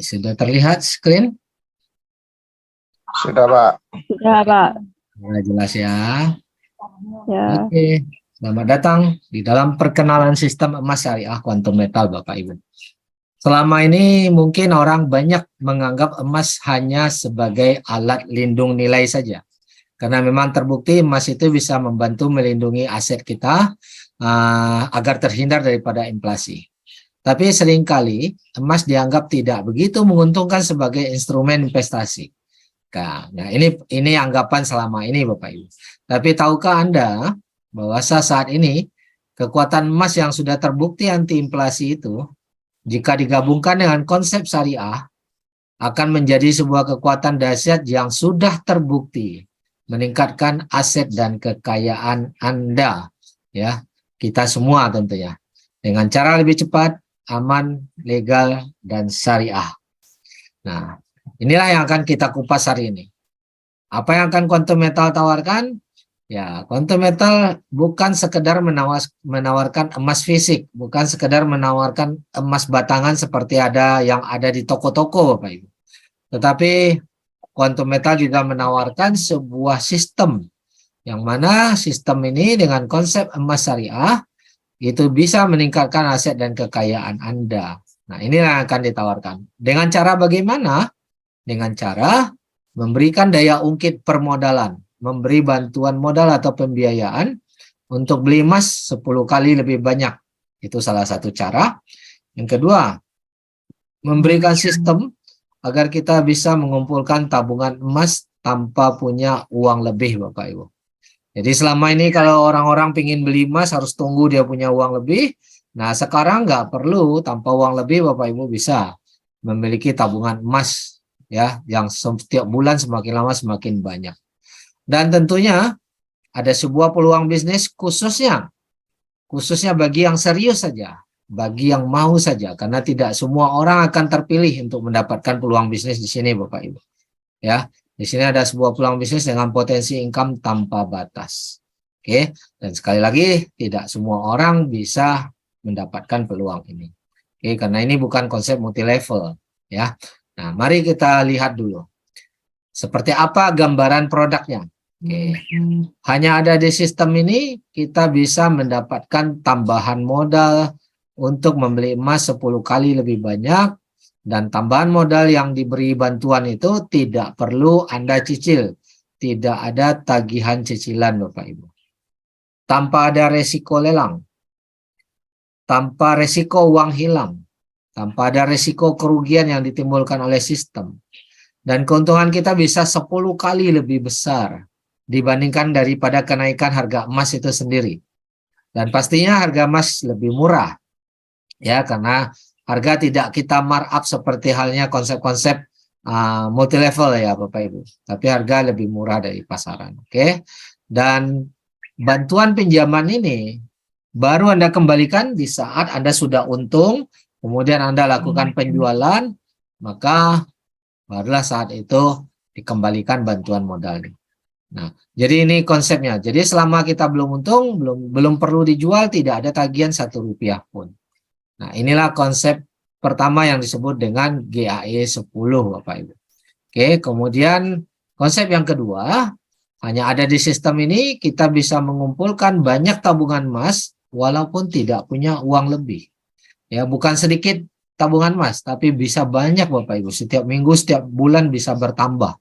sudah terlihat screen? Sudah, Pak. Sudah, Pak. Sudah jelas ya. Ya. Oke, selamat datang di dalam perkenalan sistem emas syariah kuantum metal, Bapak Ibu. Selama ini mungkin orang banyak menganggap emas hanya sebagai alat lindung nilai saja. Karena memang terbukti emas itu bisa membantu melindungi aset kita agar terhindar daripada inflasi. Tapi seringkali emas dianggap tidak begitu menguntungkan sebagai instrumen investasi. Nah, ini anggapan selama ini, Bapak Ibu. Tapi tahukah Anda bahwa saat ini kekuatan emas yang sudah terbukti anti inflasi itu, jika digabungkan dengan konsep syariah, akan menjadi sebuah kekuatan dahsyat yang sudah terbukti meningkatkan aset dan kekayaan Anda, ya, kita semua tentunya, dengan cara lebih cepat, aman, legal, dan syariah. Nah, inilah yang akan kita kupas hari ini. Apa yang akan quantum metal tawarkan? Ya, quantum metal bukan sekedar menawarkan emas fisik, bukan sekedar menawarkan emas batangan seperti yang ada di toko-toko, Bapak Ibu. Tetapi quantum metal juga menawarkan sebuah sistem, yang mana sistem ini dengan konsep emas syariah itu bisa meningkatkan aset dan kekayaan Anda. Nah, ini yang akan ditawarkan. Dengan cara bagaimana? Dengan cara memberikan daya ungkit permodalan, memberi bantuan modal atau pembiayaan untuk beli emas 10 kali lebih banyak. Itu salah satu cara. Yang kedua, memberikan sistem agar kita bisa mengumpulkan tabungan emas tanpa punya uang lebih, Bapak Ibu. Jadi selama ini kalau orang-orang ingin beli emas harus tunggu dia punya uang lebih. Nah, sekarang nggak perlu, tanpa uang lebih Bapak Ibu bisa memiliki tabungan emas, ya, yang setiap bulan semakin lama semakin banyak. Dan tentunya ada sebuah peluang bisnis khususnya bagi yang serius saja, bagi yang mau saja, karena tidak semua orang akan terpilih untuk mendapatkan peluang bisnis di sini, Bapak Ibu. Ya, di sini ada sebuah peluang bisnis dengan potensi income tanpa batas. Oke, dan sekali lagi tidak semua orang bisa mendapatkan peluang ini. Oke, karena ini bukan konsep multi level, ya. Nah, mari kita lihat dulu. Seperti apa gambaran produknya? Oke. Hanya ada di sistem ini kita bisa mendapatkan tambahan modal untuk membeli emas 10 kali lebih banyak, dan tambahan modal yang diberi bantuan itu tidak perlu Anda cicil, tidak ada tagihan cicilan, Bapak Ibu. Tanpa ada resiko lelang, tanpa resiko uang hilang, tanpa ada resiko kerugian yang ditimbulkan oleh sistem. Dan keuntungan kita bisa 10 kali lebih besar dibandingkan daripada kenaikan harga emas itu sendiri. Dan pastinya harga emas lebih murah, ya, karena harga tidak kita markup seperti halnya konsep-konsep multi level, ya Bapak Ibu. Tapi harga lebih murah dari pasaran. Oke. Dan bantuan pinjaman ini baru Anda kembalikan di saat Anda sudah untung, kemudian Anda lakukan penjualan, maka barulah saat itu dikembalikan bantuan modalnya. Nah, jadi ini konsepnya. Jadi selama kita belum untung, belum perlu dijual, tidak ada tagihan Rp1 pun. Nah, inilah konsep pertama yang disebut dengan GAE 10, Bapak Ibu. Oke, kemudian konsep yang kedua, hanya ada di sistem ini kita bisa mengumpulkan banyak tabungan emas walaupun tidak punya uang lebih. Ya, bukan sedikit tabungan emas, tapi bisa banyak, Bapak Ibu. Setiap minggu, setiap bulan bisa bertambah.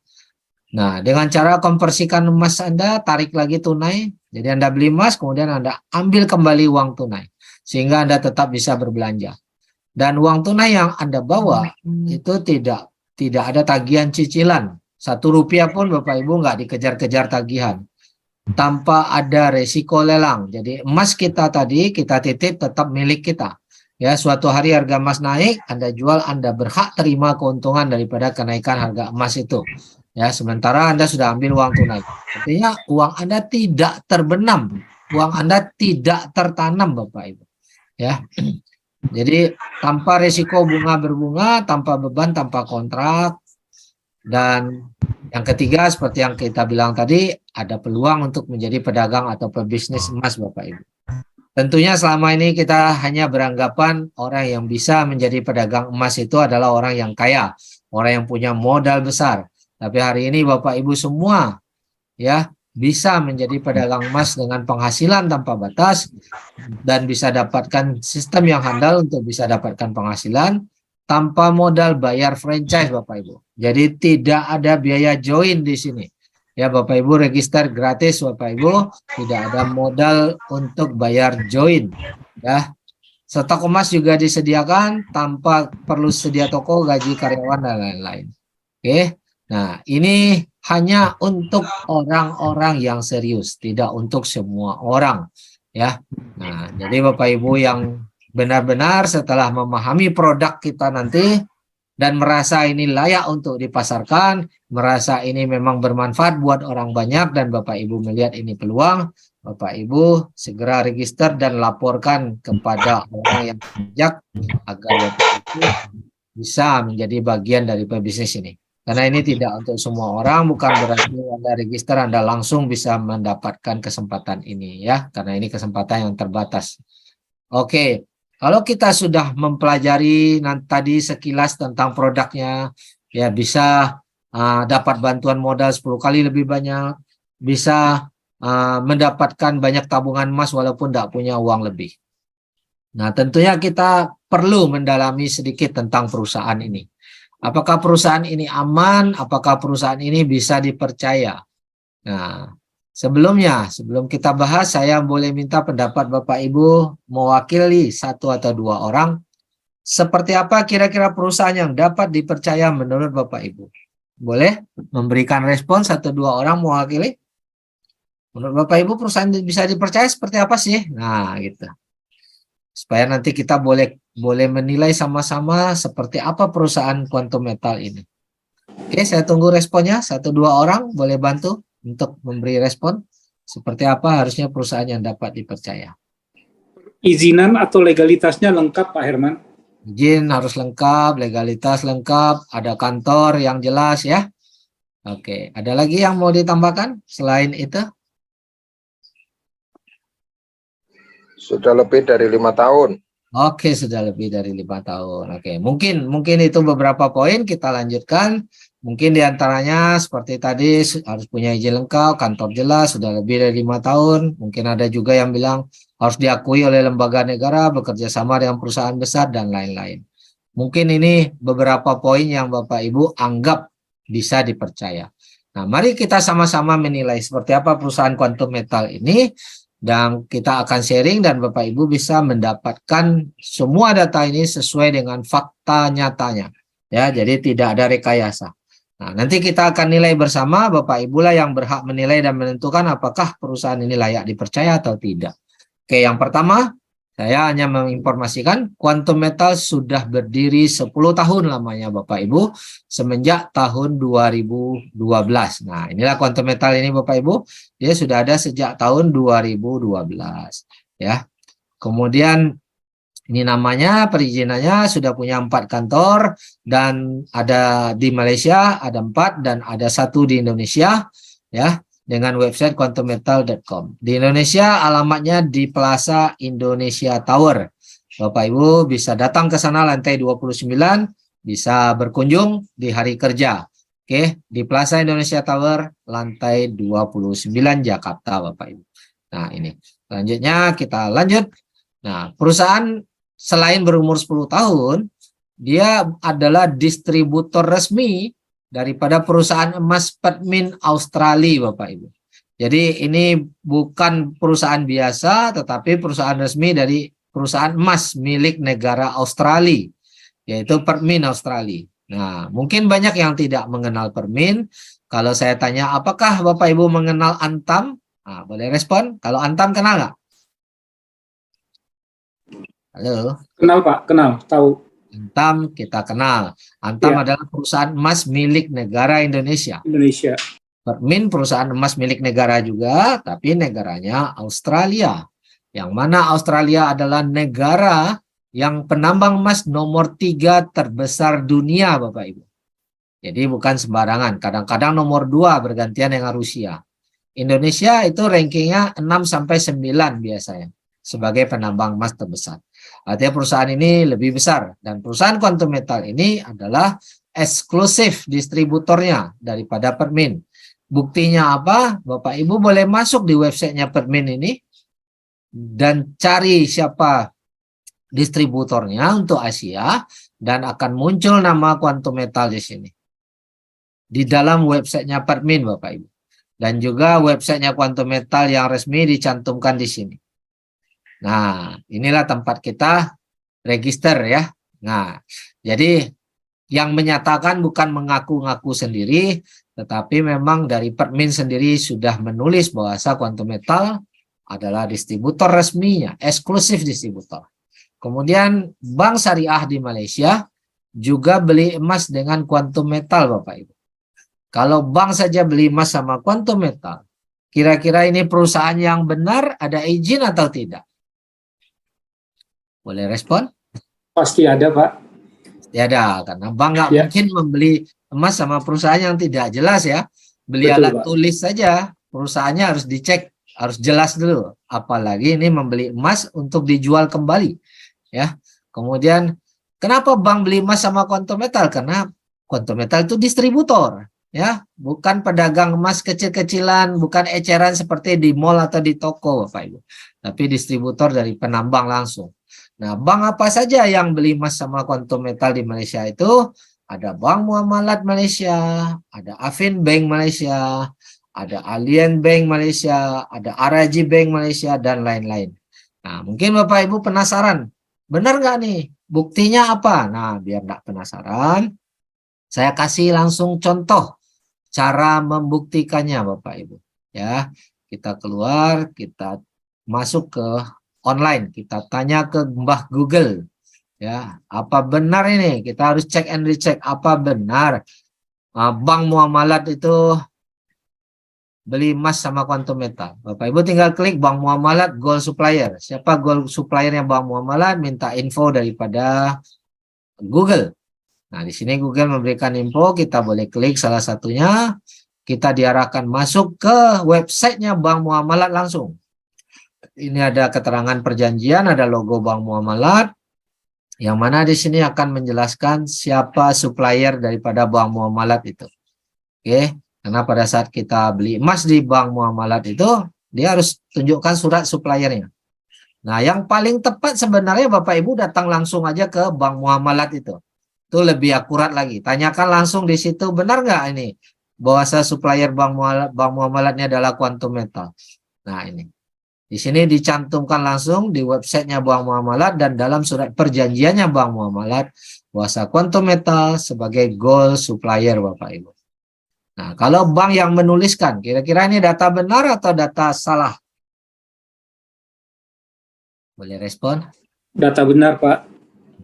Nah, dengan cara konversikan emas Anda, tarik lagi tunai. Jadi Anda beli emas, kemudian Anda ambil kembali uang tunai, sehingga Anda tetap bisa berbelanja. Dan uang tunai yang Anda bawa itu tidak ada tagihan cicilan. Rp1 pun Bapak Ibu nggak dikejar-kejar tagihan. Tanpa ada resiko lelang. Jadi emas kita tadi kita titip tetap milik kita. Ya, suatu hari harga emas naik, Anda jual, Anda berhak terima keuntungan daripada kenaikan harga emas itu. Ya, sementara Anda sudah ambil uang tunai. Artinya uang Anda tidak terbenam, uang Anda tidak tertanam, Bapak Ibu. Ya. Jadi tanpa risiko bunga berbunga, tanpa beban, tanpa kontrak. Dan yang ketiga seperti yang kita bilang tadi, ada peluang untuk menjadi pedagang atau pebisnis emas, Bapak Ibu. Tentunya selama ini kita hanya beranggapan orang yang bisa menjadi pedagang emas itu adalah orang yang kaya, orang yang punya modal besar. Tapi hari ini Bapak Ibu semua ya bisa menjadi pedagang emas dengan penghasilan tanpa batas dan bisa dapatkan sistem yang handal untuk bisa dapatkan penghasilan tanpa modal bayar franchise Bapak Ibu. Jadi tidak ada biaya join di sini. Ya Bapak Ibu register gratis Bapak Ibu, tidak ada modal untuk bayar join. Ya, stok emas juga disediakan tanpa perlu sedia toko, gaji karyawan dan lain-lain. Oke. Nah, ini hanya untuk orang-orang yang serius, tidak untuk semua orang, ya. Nah, jadi Bapak Ibu yang benar-benar setelah memahami produk kita nanti dan merasa ini layak untuk dipasarkan, merasa ini memang bermanfaat buat orang banyak dan Bapak Ibu melihat ini peluang, Bapak Ibu segera register dan laporkan kepada orang yang bijak agar Bapak Ibu bisa menjadi bagian dari pebisnis ini. Karena ini tidak untuk semua orang, bukan berarti Anda register Anda langsung bisa mendapatkan kesempatan ini ya, karena ini kesempatan yang terbatas. Oke. Kalau kita sudah mempelajari tadi sekilas tentang produknya, ya bisa dapat bantuan modal 10 kali lebih banyak, bisa mendapatkan banyak tabungan emas walaupun tidak punya uang lebih. Nah, tentunya kita perlu mendalami sedikit tentang perusahaan ini. Apakah perusahaan ini aman? Apakah perusahaan ini bisa dipercaya? Nah, sebelum kita bahas, saya boleh minta pendapat Bapak Ibu mewakili satu atau dua orang. Seperti apa kira-kira perusahaan yang dapat dipercaya menurut Bapak Ibu? Boleh memberikan respon satu dua orang mewakili? Menurut Bapak Ibu perusahaan bisa dipercaya seperti apa sih? Nah, gitu. Supaya nanti kita boleh menilai sama-sama seperti apa perusahaan Quantum Metal ini. Oke, saya tunggu responnya. Satu dua orang boleh bantu untuk memberi respon seperti apa harusnya perusahaan yang dapat dipercaya. Izinan atau legalitasnya lengkap Pak Herman? Izin harus lengkap, legalitas lengkap, ada kantor yang jelas ya. Oke, ada lagi yang mau ditambahkan selain itu? Sudah lebih dari 5 tahun. Oke, sudah lebih dari 5 tahun. Oke, mungkin itu beberapa poin kita lanjutkan. Mungkin diantaranya seperti tadi harus punya izin lengkap, kantor jelas, sudah lebih dari 5 tahun. Mungkin ada juga yang bilang harus diakui oleh lembaga negara, bekerja sama dengan perusahaan besar, dan lain-lain. Mungkin ini beberapa poin yang Bapak Ibu anggap bisa dipercaya. Nah, mari kita sama-sama menilai seperti apa perusahaan Quantum Metal ini, dan kita akan sharing dan Bapak Ibu bisa mendapatkan semua data ini sesuai dengan fakta nyatanya. Ya, jadi tidak ada rekayasa. Nah, nanti kita akan nilai bersama, Bapak Ibu lah yang berhak menilai dan menentukan apakah perusahaan ini layak dipercaya atau tidak. Oke, yang pertama, saya hanya menginformasikan Quantum Metal sudah berdiri 10 tahun lamanya Bapak Ibu, semenjak tahun 2012. Nah, inilah Quantum Metal ini Bapak Ibu, dia sudah ada sejak tahun 2012. Ya. Kemudian ini namanya, perizinannya sudah punya 4 kantor dan ada di Malaysia ada 4 dan ada 1 di Indonesia ya dengan website quantummetal.com. Di Indonesia alamatnya di Plaza Indonesia Tower. Bapak Ibu bisa datang ke sana lantai 29, bisa berkunjung di hari kerja. Oke, di Plaza Indonesia Tower lantai 29 Jakarta Bapak Ibu. Nah, ini. Selanjutnya kita lanjut. Nah, perusahaan selain berumur 10 tahun, dia adalah distributor resmi daripada perusahaan emas Pertmin Australia, Bapak Ibu. Jadi ini bukan perusahaan biasa, tetapi perusahaan resmi dari perusahaan emas milik negara Australia, yaitu Pertmin Australia. Nah, mungkin banyak yang tidak mengenal Pertmin. Kalau saya tanya, apakah Bapak Ibu mengenal Antam? Nah, boleh respon. Kalau Antam kenal nggak? Halo. Kenal Pak, kenal, tahu. Antam kita kenal. Antam adalah perusahaan emas milik negara Indonesia. Indonesia. Pertmin perusahaan emas milik negara juga, tapi negaranya Australia. Yang mana Australia adalah negara yang penambang emas nomor 3 terbesar dunia, Bapak Ibu. Jadi bukan sembarangan. Kadang-kadang nomor 2 bergantian dengan Rusia. Indonesia itu rankingnya 6-9 biasanya. sebagai penambang emas terbesar. Artinya perusahaan ini lebih besar dan perusahaan Quantum Metal ini adalah eksklusif distributornya daripada Permin. Buktinya apa? Bapak Ibu boleh masuk di websitenya Permin ini dan cari siapa distributornya untuk Asia dan akan muncul nama Quantum Metal di sini. Di dalam websitenya Permin Bapak Ibu. Dan juga websitenya Quantum Metal yang resmi dicantumkan di sini. Nah, inilah tempat kita register ya. Nah, jadi yang menyatakan bukan mengaku-ngaku sendiri, tetapi memang dari Permin sendiri sudah menulis bahwa Quantum Metal adalah distributor resminya, eksklusif distributor. Kemudian Bank Syariah di Malaysia juga beli emas dengan Quantum Metal Bapak Ibu. Kalau bank saja beli emas sama Quantum Metal, kira-kira ini perusahaan yang benar, ada izin atau tidak? Boleh respon? Pasti ada, Pak. Ya ada, karena bank nggak mungkin membeli emas sama perusahaan yang tidak jelas ya. Beli Betul, alat Pak. tulis saja, perusahaannya harus dicek, harus jelas dulu. Apalagi ini membeli emas untuk dijual kembali. Ya. Kemudian kenapa bank beli emas sama Quantum Metal? Karena Quantum Metal itu distributor. Ya, bukan pedagang emas kecil-kecilan, bukan eceran seperti di mall atau di toko, Bapak Ibu. Tapi distributor dari penambang langsung. Nah, bank apa saja yang beli emas sama Quantum Metal di Malaysia itu? Ada Bank Muamalat Malaysia, ada Afin Bank Malaysia, ada Allianz Bank Malaysia, ada RAJ Bank Malaysia, dan lain-lain. Nah, mungkin Bapak Ibu penasaran, benar nggak nih? Buktinya apa? Nah, biar nggak penasaran, saya kasih langsung contoh cara membuktikannya Bapak Ibu. Ya, kita keluar, kita masuk ke online, kita tanya ke Mbah Google. Ya, apa benar ini? Kita harus cek and recheck apa benar Bank Muamalat itu beli emas sama Quantum Metal. Bapak Ibu tinggal klik Bank Muamalat Gold Supplier. Siapa gold suppliernya Bank Muamalat? Minta info daripada Google. Nah, di sini Google memberikan info, kita boleh klik salah satunya, kita diarahkan masuk ke websitenya Bank Muamalat langsung. Ini ada keterangan perjanjian, ada logo Bank Muamalat, yang mana di sini akan menjelaskan siapa supplier daripada Bank Muamalat itu. Oke, karena pada saat kita beli emas di Bank Muamalat itu, dia harus tunjukkan surat suppliernya. Nah, yang paling tepat sebenarnya Bapak Ibu datang langsung aja ke Bank Muamalat itu. Itu lebih akurat lagi. Tanyakan langsung di situ, benar nggak ini bahwa supplier Bank Muamalatnya adalah Quantum Metal. Nah, ini. Di sini dicantumkan langsung di websitenya Bank Muamalat dan dalam surat perjanjiannya Bank Muamalat bahwa Quantum Metal sebagai gold supplier Bapak Ibu. Nah, kalau bank yang menuliskan, kira-kira ini data benar atau data salah? Boleh respon? Data benar, Pak.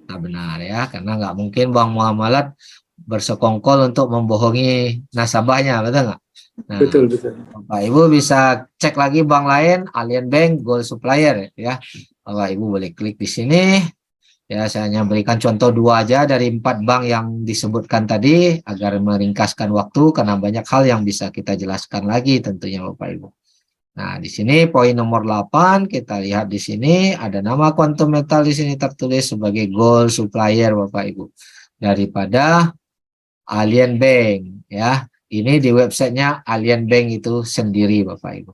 Nah, benar ya, karena nggak mungkin Bank Muamalat bersekongkol untuk membohongi nasabahnya, betul nggak? Nah, Betul, betul. Bapak Ibu bisa cek lagi bank lain, Allianz Bank Gold Supplier ya. Bapak Ibu boleh klik di sini. Ya, saya hanya berikan contoh 2 aja dari 4 bank yang disebutkan tadi agar meringkaskan waktu karena banyak hal yang bisa kita jelaskan lagi tentunya Bapak Ibu. Nah, di sini poin nomor 8 kita lihat di sini ada nama Quantum Metal di sini tertulis sebagai gold supplier Bapak Ibu daripada Allianz Bank ya. Ini di websitenya Allianz Bank itu sendiri Bapak Ibu.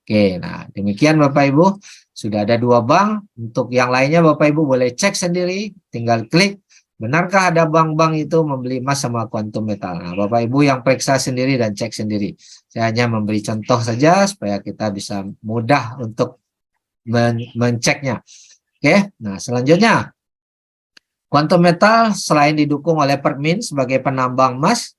Oke, nah demikian Bapak Ibu, sudah ada 2 bank. Untuk yang lainnya Bapak Ibu boleh cek sendiri, tinggal klik. Benarkah ada bank-bank itu membeli emas sama Quantum Metal? Nah, Bapak Ibu yang periksa sendiri dan cek sendiri. Saya hanya memberi contoh saja supaya kita bisa mudah untuk menceknya. Oke, nah selanjutnya. Quantum Metal selain didukung oleh Permin sebagai penambang emas,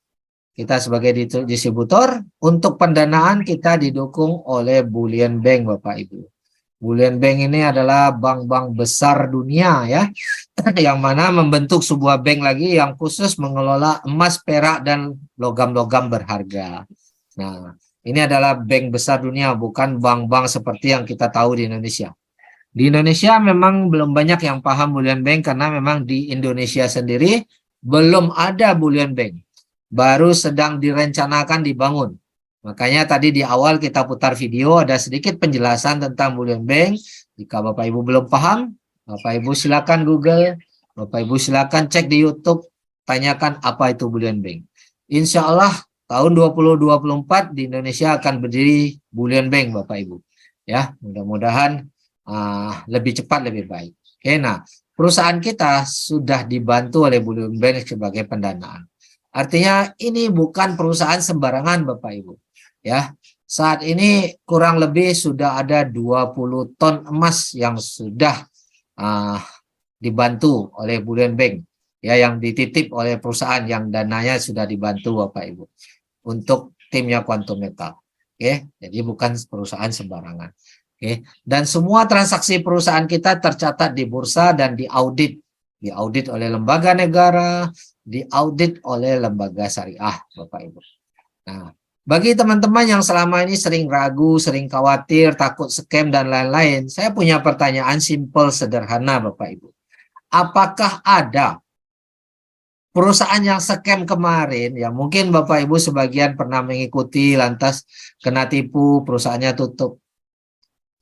kita sebagai distributor, untuk pendanaan kita didukung oleh Bullion Bank Bapak Ibu. Bullion Bank ini adalah bank-bank besar dunia ya, yang mana membentuk sebuah bank lagi yang khusus mengelola emas, perak, dan logam-logam berharga. Nah, ini adalah bank besar dunia, bukan bank-bank seperti yang kita tahu di Indonesia. Di Indonesia memang belum banyak yang paham Bullion Bank karena memang di Indonesia sendiri belum ada Bullion Bank. Baru sedang direncanakan dibangun. Makanya tadi di awal kita putar video ada sedikit penjelasan tentang Bullion Bank Jika Bapak Ibu belum paham, Bapak Ibu silakan Google, Bapak Ibu silakan cek di YouTube, tanyakan apa itu bullion bank. Insya Allah tahun 2024 di Indonesia akan berdiri bullion bank Bapak Ibu. Ya, mudah-mudahan lebih cepat lebih baik. Oke, nah perusahaan kita sudah dibantu oleh bullion bank sebagai pendanaan. Artinya ini bukan perusahaan sembarangan Bapak Ibu. Ya, saat ini kurang lebih sudah ada 20 ton emas yang sudah dibantu oleh bullion bank. Ya, yang dititip oleh perusahaan yang dananya sudah dibantu Bapak Ibu untuk timnya Quantum Metal. Oke, jadi bukan perusahaan sembarangan. Oke, dan semua transaksi perusahaan kita tercatat di bursa dan diaudit oleh lembaga negara, diaudit oleh lembaga syariah, Bapak Ibu. Nah, bagi teman-teman yang selama ini sering ragu, sering khawatir, takut scam dan lain-lain, saya punya pertanyaan simpel sederhana, Bapak Ibu. Apakah ada perusahaan yang scam kemarin, ya mungkin Bapak Ibu sebagian pernah mengikuti, lantas kena tipu, perusahaannya tutup.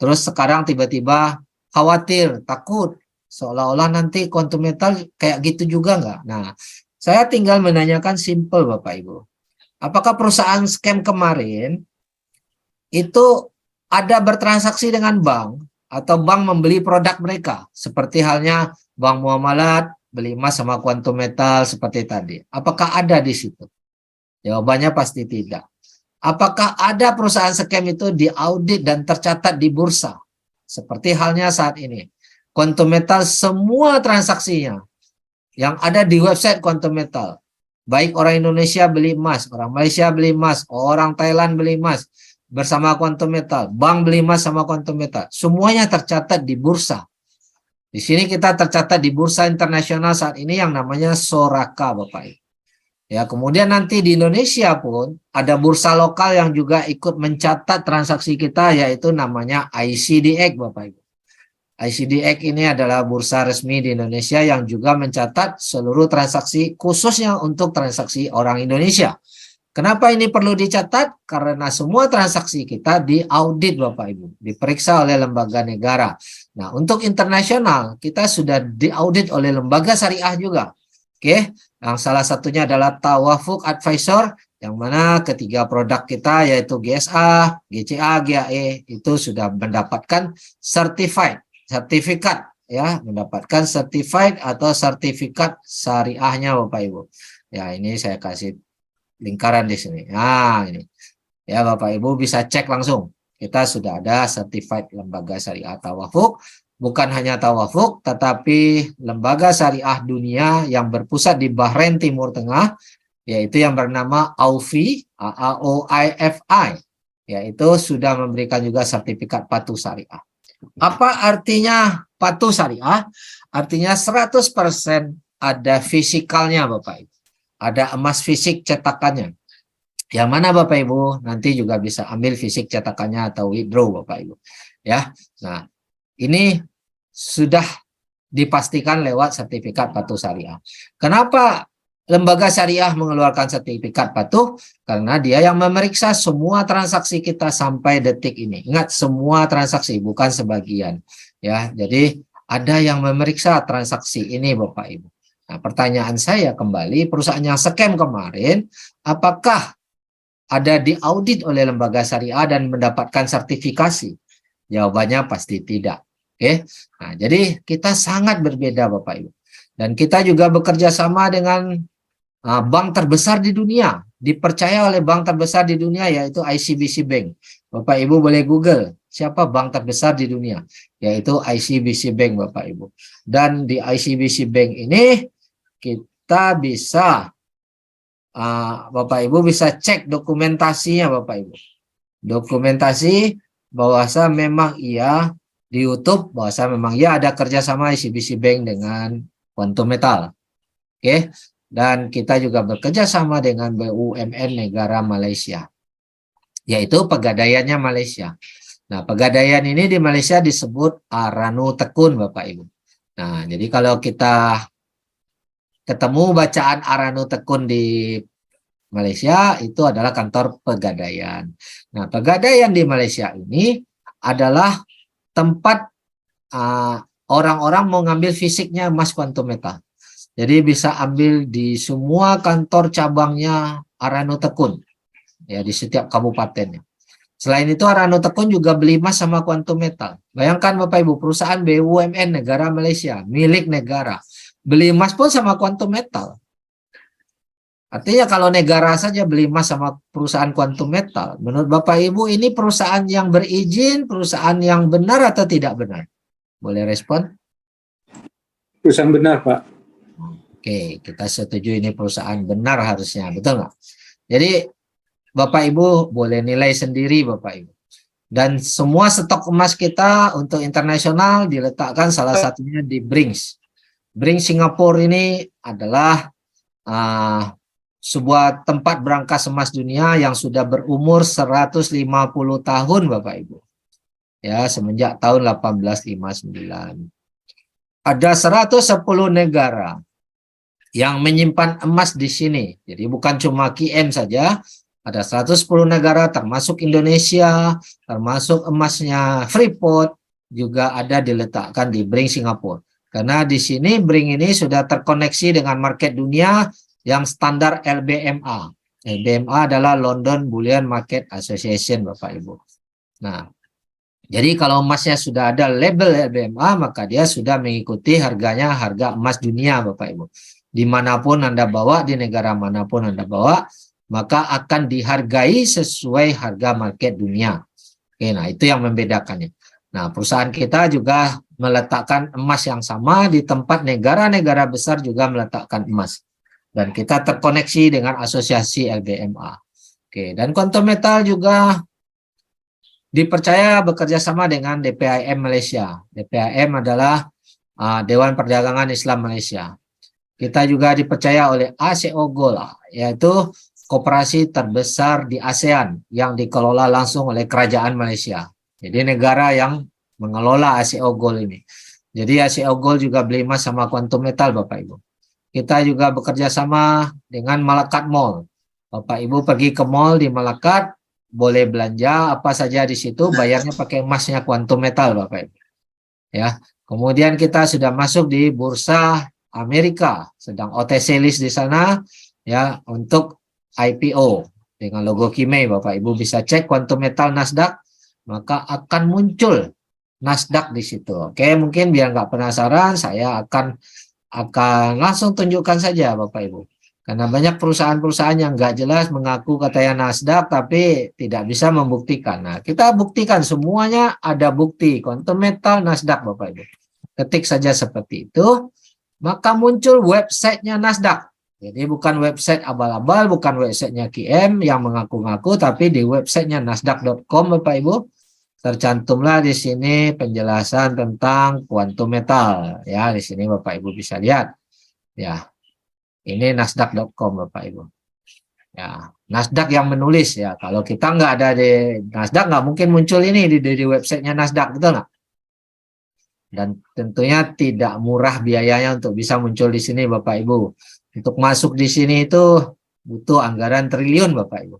Terus sekarang tiba-tiba khawatir, takut, seolah-olah nanti Quantum Metal kayak gitu juga nggak? Nah, saya tinggal menanyakan simple Bapak Ibu. Apakah perusahaan scam kemarin itu ada bertransaksi dengan bank atau bank membeli produk mereka? Seperti halnya Bank Muamalat beli emas sama Quantum Metal seperti tadi. Apakah ada di situ? Jawabannya pasti tidak. Apakah ada perusahaan scam itu diaudit dan tercatat di bursa? Seperti halnya saat ini. Quantum Metal semua transaksinya yang ada di website Quantum Metal. Baik orang Indonesia beli emas, orang Malaysia beli emas, orang Thailand beli emas bersama Quantum Metal, bank beli emas sama Quantum Metal. Semuanya tercatat di bursa. Di sini kita tercatat di bursa internasional saat ini yang namanya Soraka, Bapak Ibu. Ya, kemudian nanti di Indonesia pun ada bursa lokal yang juga ikut mencatat transaksi kita, yaitu namanya ICDX, Bapak Ibu. ICDX ini adalah bursa resmi di Indonesia yang juga mencatat seluruh transaksi khususnya untuk transaksi orang Indonesia. Kenapa ini perlu dicatat? Karena semua transaksi kita diaudit Bapak Ibu, diperiksa oleh lembaga negara. Nah, untuk internasional kita sudah diaudit oleh lembaga syariah juga. Oke, yang salah satunya adalah Tawafuk Advisor, yang mana ketiga produk kita yaitu GSA, GCA, GAE itu sudah mendapatkan sertifikat ya, mendapatkan certified atau sertifikat syariahnya Bapak Ibu. Ya, ini saya kasih lingkaran di sini. Nah, ini. Ya, Bapak Ibu bisa cek langsung. Kita sudah ada certified lembaga syariah Tawafuk. Bukan hanya Tawafuk, tetapi lembaga syariah dunia yang berpusat di Bahrain Timur Tengah, yaitu yang bernama AOIFI, AOIFI, yaitu sudah memberikan juga sertifikat patuh syariah. Apa artinya patuh syariah? Artinya 100% ada fisikalnya Bapak Ibu. Ada emas fisik cetakannya. Yang mana Bapak Ibu nanti juga bisa ambil fisik cetakannya atau withdraw Bapak Ibu. Ya. Nah, ini sudah dipastikan lewat sertifikat patuh syariah. Kenapa lembaga syariah mengeluarkan sertifikat patuh? Karena dia yang memeriksa semua transaksi kita sampai detik ini. Ingat, semua transaksi, bukan sebagian. Ya, jadi ada yang memeriksa transaksi ini Bapak Ibu. Nah, pertanyaan saya kembali, perusahaan yang scam kemarin, apakah ada diaudit oleh lembaga syariah dan mendapatkan sertifikasi? Jawabannya pasti tidak. Oke, nah jadi kita sangat berbeda Bapak Ibu. Dan kita juga bekerja sama dengan bank terbesar di dunia, dipercaya oleh bank terbesar di dunia yaitu ICBC Bank. Bapak Ibu boleh Google siapa bank terbesar di dunia, yaitu ICBC Bank Bapak Ibu. Dan di ICBC Bank ini kita bisa Bapak Ibu bisa cek dokumentasinya Bapak Ibu. Dokumentasi bahwasa memang iya di YouTube bahwasa memang ya ada kerjasama ICBC Bank dengan Quantum Metal. Oke, dan kita juga bekerja sama dengan BUMN negara Malaysia, yaitu Pegadaiannya Malaysia. Nah, Pegadaian ini di Malaysia disebut Aranu Tekun Bapak Ibu. Nah, jadi kalau kita ketemu bacaan Aranu Tekun di Malaysia, itu adalah kantor Pegadaian. Nah, Pegadaian di Malaysia ini adalah tempat orang-orang mau ngambil fisiknya emas kuantum metal. Jadi bisa ambil di semua kantor cabangnya Arano Tekun, ya di setiap kabupatennya. Selain itu Arano Tekun juga beli emas sama kuantum metal. Bayangkan Bapak Ibu, perusahaan BUMN negara Malaysia, milik negara, beli emas pun sama kuantum metal. Artinya kalau negara saja beli emas sama perusahaan kuantum metal, menurut Bapak Ibu ini perusahaan yang berizin, perusahaan yang benar atau tidak benar? Boleh respon? Perusahaan benar, Pak. Oke, kita setuju ini perusahaan benar harusnya, betul nggak? Jadi Bapak Ibu boleh nilai sendiri Bapak Ibu. Dan semua stok emas kita untuk internasional diletakkan salah satunya di Brinks. Brinks Singapura ini adalah sebuah tempat berangkas emas dunia yang sudah berumur 150 tahun Bapak Ibu. Ya, semenjak tahun 1859. Ada 110 negara yang menyimpan emas di sini. Jadi bukan cuma KM saja, ada 110 negara termasuk Indonesia, termasuk emasnya Freeport juga ada diletakkan di Brinks Singapura. Karena di sini Brinks ini sudah terkoneksi dengan market dunia yang standar LBMA. LBMA adalah London Bullion Market Association Bapak Ibu. Nah, jadi kalau emasnya sudah ada label LBMA maka dia sudah mengikuti harganya harga emas dunia Bapak Ibu. Dimanapun Anda bawa, di negara manapun Anda bawa, maka akan dihargai sesuai harga market dunia. Oke, nah itu yang membedakannya. Nah, perusahaan kita juga meletakkan emas yang sama di tempat negara-negara besar juga meletakkan emas. Dan kita terkoneksi dengan asosiasi LBMA. Oke, dan Quantum Metal juga dipercaya bekerja sama dengan DPIM Malaysia. DPIM adalah Dewan Perdagangan Islam Malaysia. Kita juga dipercaya oleh ASEO Gold, yaitu koperasi terbesar di ASEAN yang dikelola langsung oleh Kerajaan Malaysia. Jadi negara yang mengelola ASEO Gold ini. Jadi ASEO Gold juga beli emas sama Quantum Metal Bapak Ibu. Kita juga bekerja sama dengan Malakat Mall. Bapak Ibu pergi ke mall di Malakat, boleh belanja apa saja di situ, bayarnya pakai emasnya Quantum Metal Bapak Ibu. Ya, kemudian kita sudah masuk di bursa Amerika, sedang OTC list di sana ya untuk IPO dengan logo Kimei. Bapak Ibu bisa cek Quantum Metal Nasdaq, maka akan muncul Nasdaq di situ. Oke, mungkin biar nggak penasaran, saya akan langsung tunjukkan saja Bapak Ibu. Karena banyak perusahaan-perusahaan yang nggak jelas mengaku katanya Nasdaq tapi tidak bisa membuktikan. Nah, kita buktikan semuanya ada bukti Quantum Metal Nasdaq Bapak Ibu. Ketik saja seperti itu, maka muncul websitenya Nasdaq. Jadi bukan website abal-abal, bukan websitenya KM yang mengaku-ngaku, tapi di websitenya nasdaq.com Bapak Ibu. Tercantumlah di sini penjelasan tentang Quantum Metal. Ya, di sini Bapak Ibu bisa lihat. Ya, ini nasdaq.com Bapak Ibu. Ya, Nasdaq yang menulis ya. Kalau kita nggak ada di Nasdaq, nggak mungkin muncul ini di websitenya Nasdaq, betul nggak? Dan tentunya tidak murah biayanya untuk bisa muncul di sini Bapak Ibu. Untuk masuk di sini itu butuh anggaran triliun Bapak Ibu.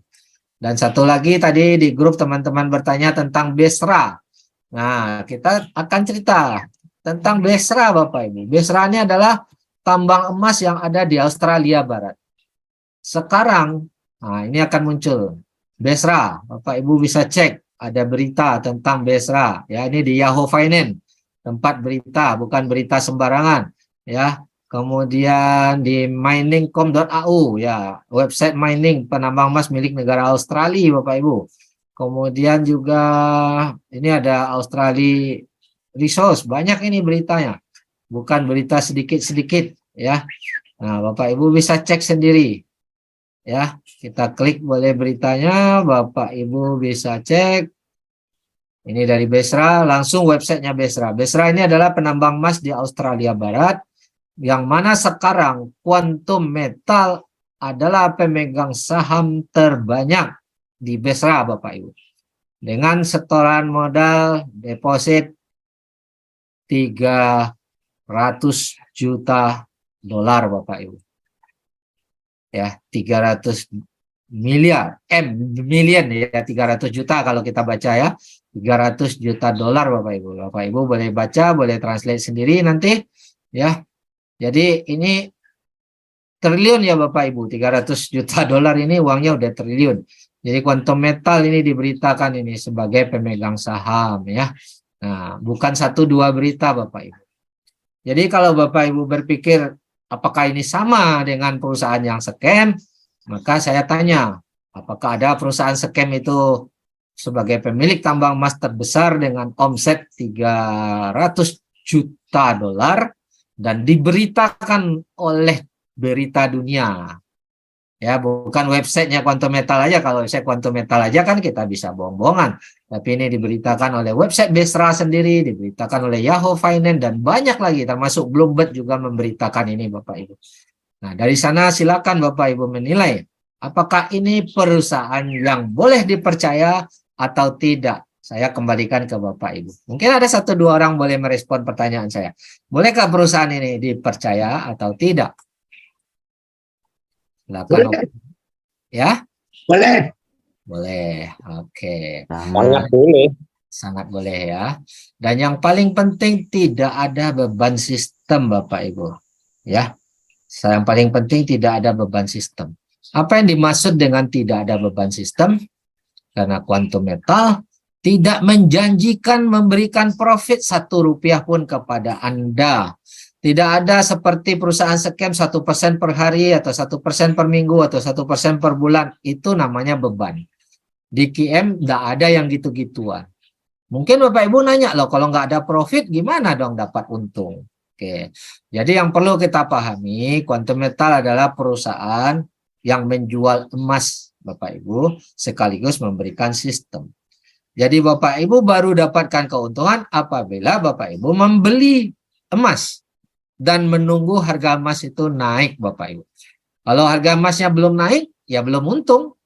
Dan satu lagi tadi di grup teman-teman bertanya tentang Besra. Nah, kita akan cerita tentang Besra Bapak Ibu. Besra ini adalah tambang emas yang ada di Australia Barat. Sekarang, nah ini akan muncul. Besra, Bapak Ibu bisa cek. Ada berita tentang Besra. Ya, ini di Yahoo Finance. Tempat berita, bukan berita sembarangan. Ya, kemudian di mining.com.au ya, website mining penambang emas milik negara Australia Bapak Ibu. Kemudian juga ini ada Australia Resource, banyak ini beritanya. Bukan berita sedikit-sedikit ya. Nah, Bapak Ibu bisa cek sendiri. Ya, kita klik boleh beritanya, Bapak Ibu bisa cek. Ini dari Besra, langsung websitenya Besra. Besra ini adalah penambang emas di Australia Barat, yang mana sekarang Quantum Metal adalah pemegang saham terbanyak di Besra Bapak Ibu. Dengan setoran modal deposit 300 juta dolar Bapak Ibu. Ya, 300 million ya, 300 juta kalau kita baca ya, 300 juta dolar Bapak Ibu. Bapak Ibu boleh baca, boleh translate sendiri nanti ya. Jadi ini triliun ya Bapak Ibu, 300 juta dolar ini uangnya udah triliun. Jadi Quantum Metal ini diberitakan ini sebagai pemegang saham ya. Nah, bukan 1-2 berita Bapak Ibu. Jadi kalau Bapak Ibu berpikir apakah ini sama dengan perusahaan yang scam, maka saya tanya, apakah ada perusahaan scam itu sebagai pemilik tambang emas terbesar dengan omset 300 juta dolar dan diberitakan oleh berita dunia? Ya, bukan websitenya Quantum Metal aja. Kalau website Quantum Metal aja kan kita bisa bohong-bohongan. Tapi ini diberitakan oleh website Besra sendiri, diberitakan oleh Yahoo Finance, dan banyak lagi, termasuk Bloomberg juga memberitakan ini Bapak Ibu. Nah, dari sana silakan Bapak Ibu menilai, apakah ini perusahaan yang boleh dipercaya atau tidak. Saya kembalikan ke Bapak Ibu. Mungkin ada 1-2 orang boleh merespon pertanyaan saya. Bolehkah perusahaan ini dipercaya atau tidak? Silakan. Ya? Boleh. Boleh. Oke. Sangat boleh. Sangat boleh ya. Dan yang paling penting tidak ada beban sistem Bapak Ibu. Ya. Yang paling penting tidak ada beban sistem. Apa yang dimaksud dengan tidak ada beban sistem? Karena Quantum Metal tidak menjanjikan memberikan profit 1 rupiah pun kepada Anda. Tidak ada seperti perusahaan scam 1% per hari atau 1% per minggu atau 1% per bulan. Itu namanya beban. Di QM tidak ada yang gitu-gituan. Mungkin Bapak Ibu nanya, loh kalau nggak ada profit gimana dong dapat untung? Oke. Jadi yang perlu kita pahami, Quantum Metal adalah perusahaan yang menjual emas Bapak Ibu sekaligus memberikan sistem. Jadi Bapak Ibu baru dapatkan keuntungan apabila Bapak Ibu membeli emas dan menunggu harga emas itu naik Bapak Ibu. Kalau harga emasnya belum naik, ya belum untung.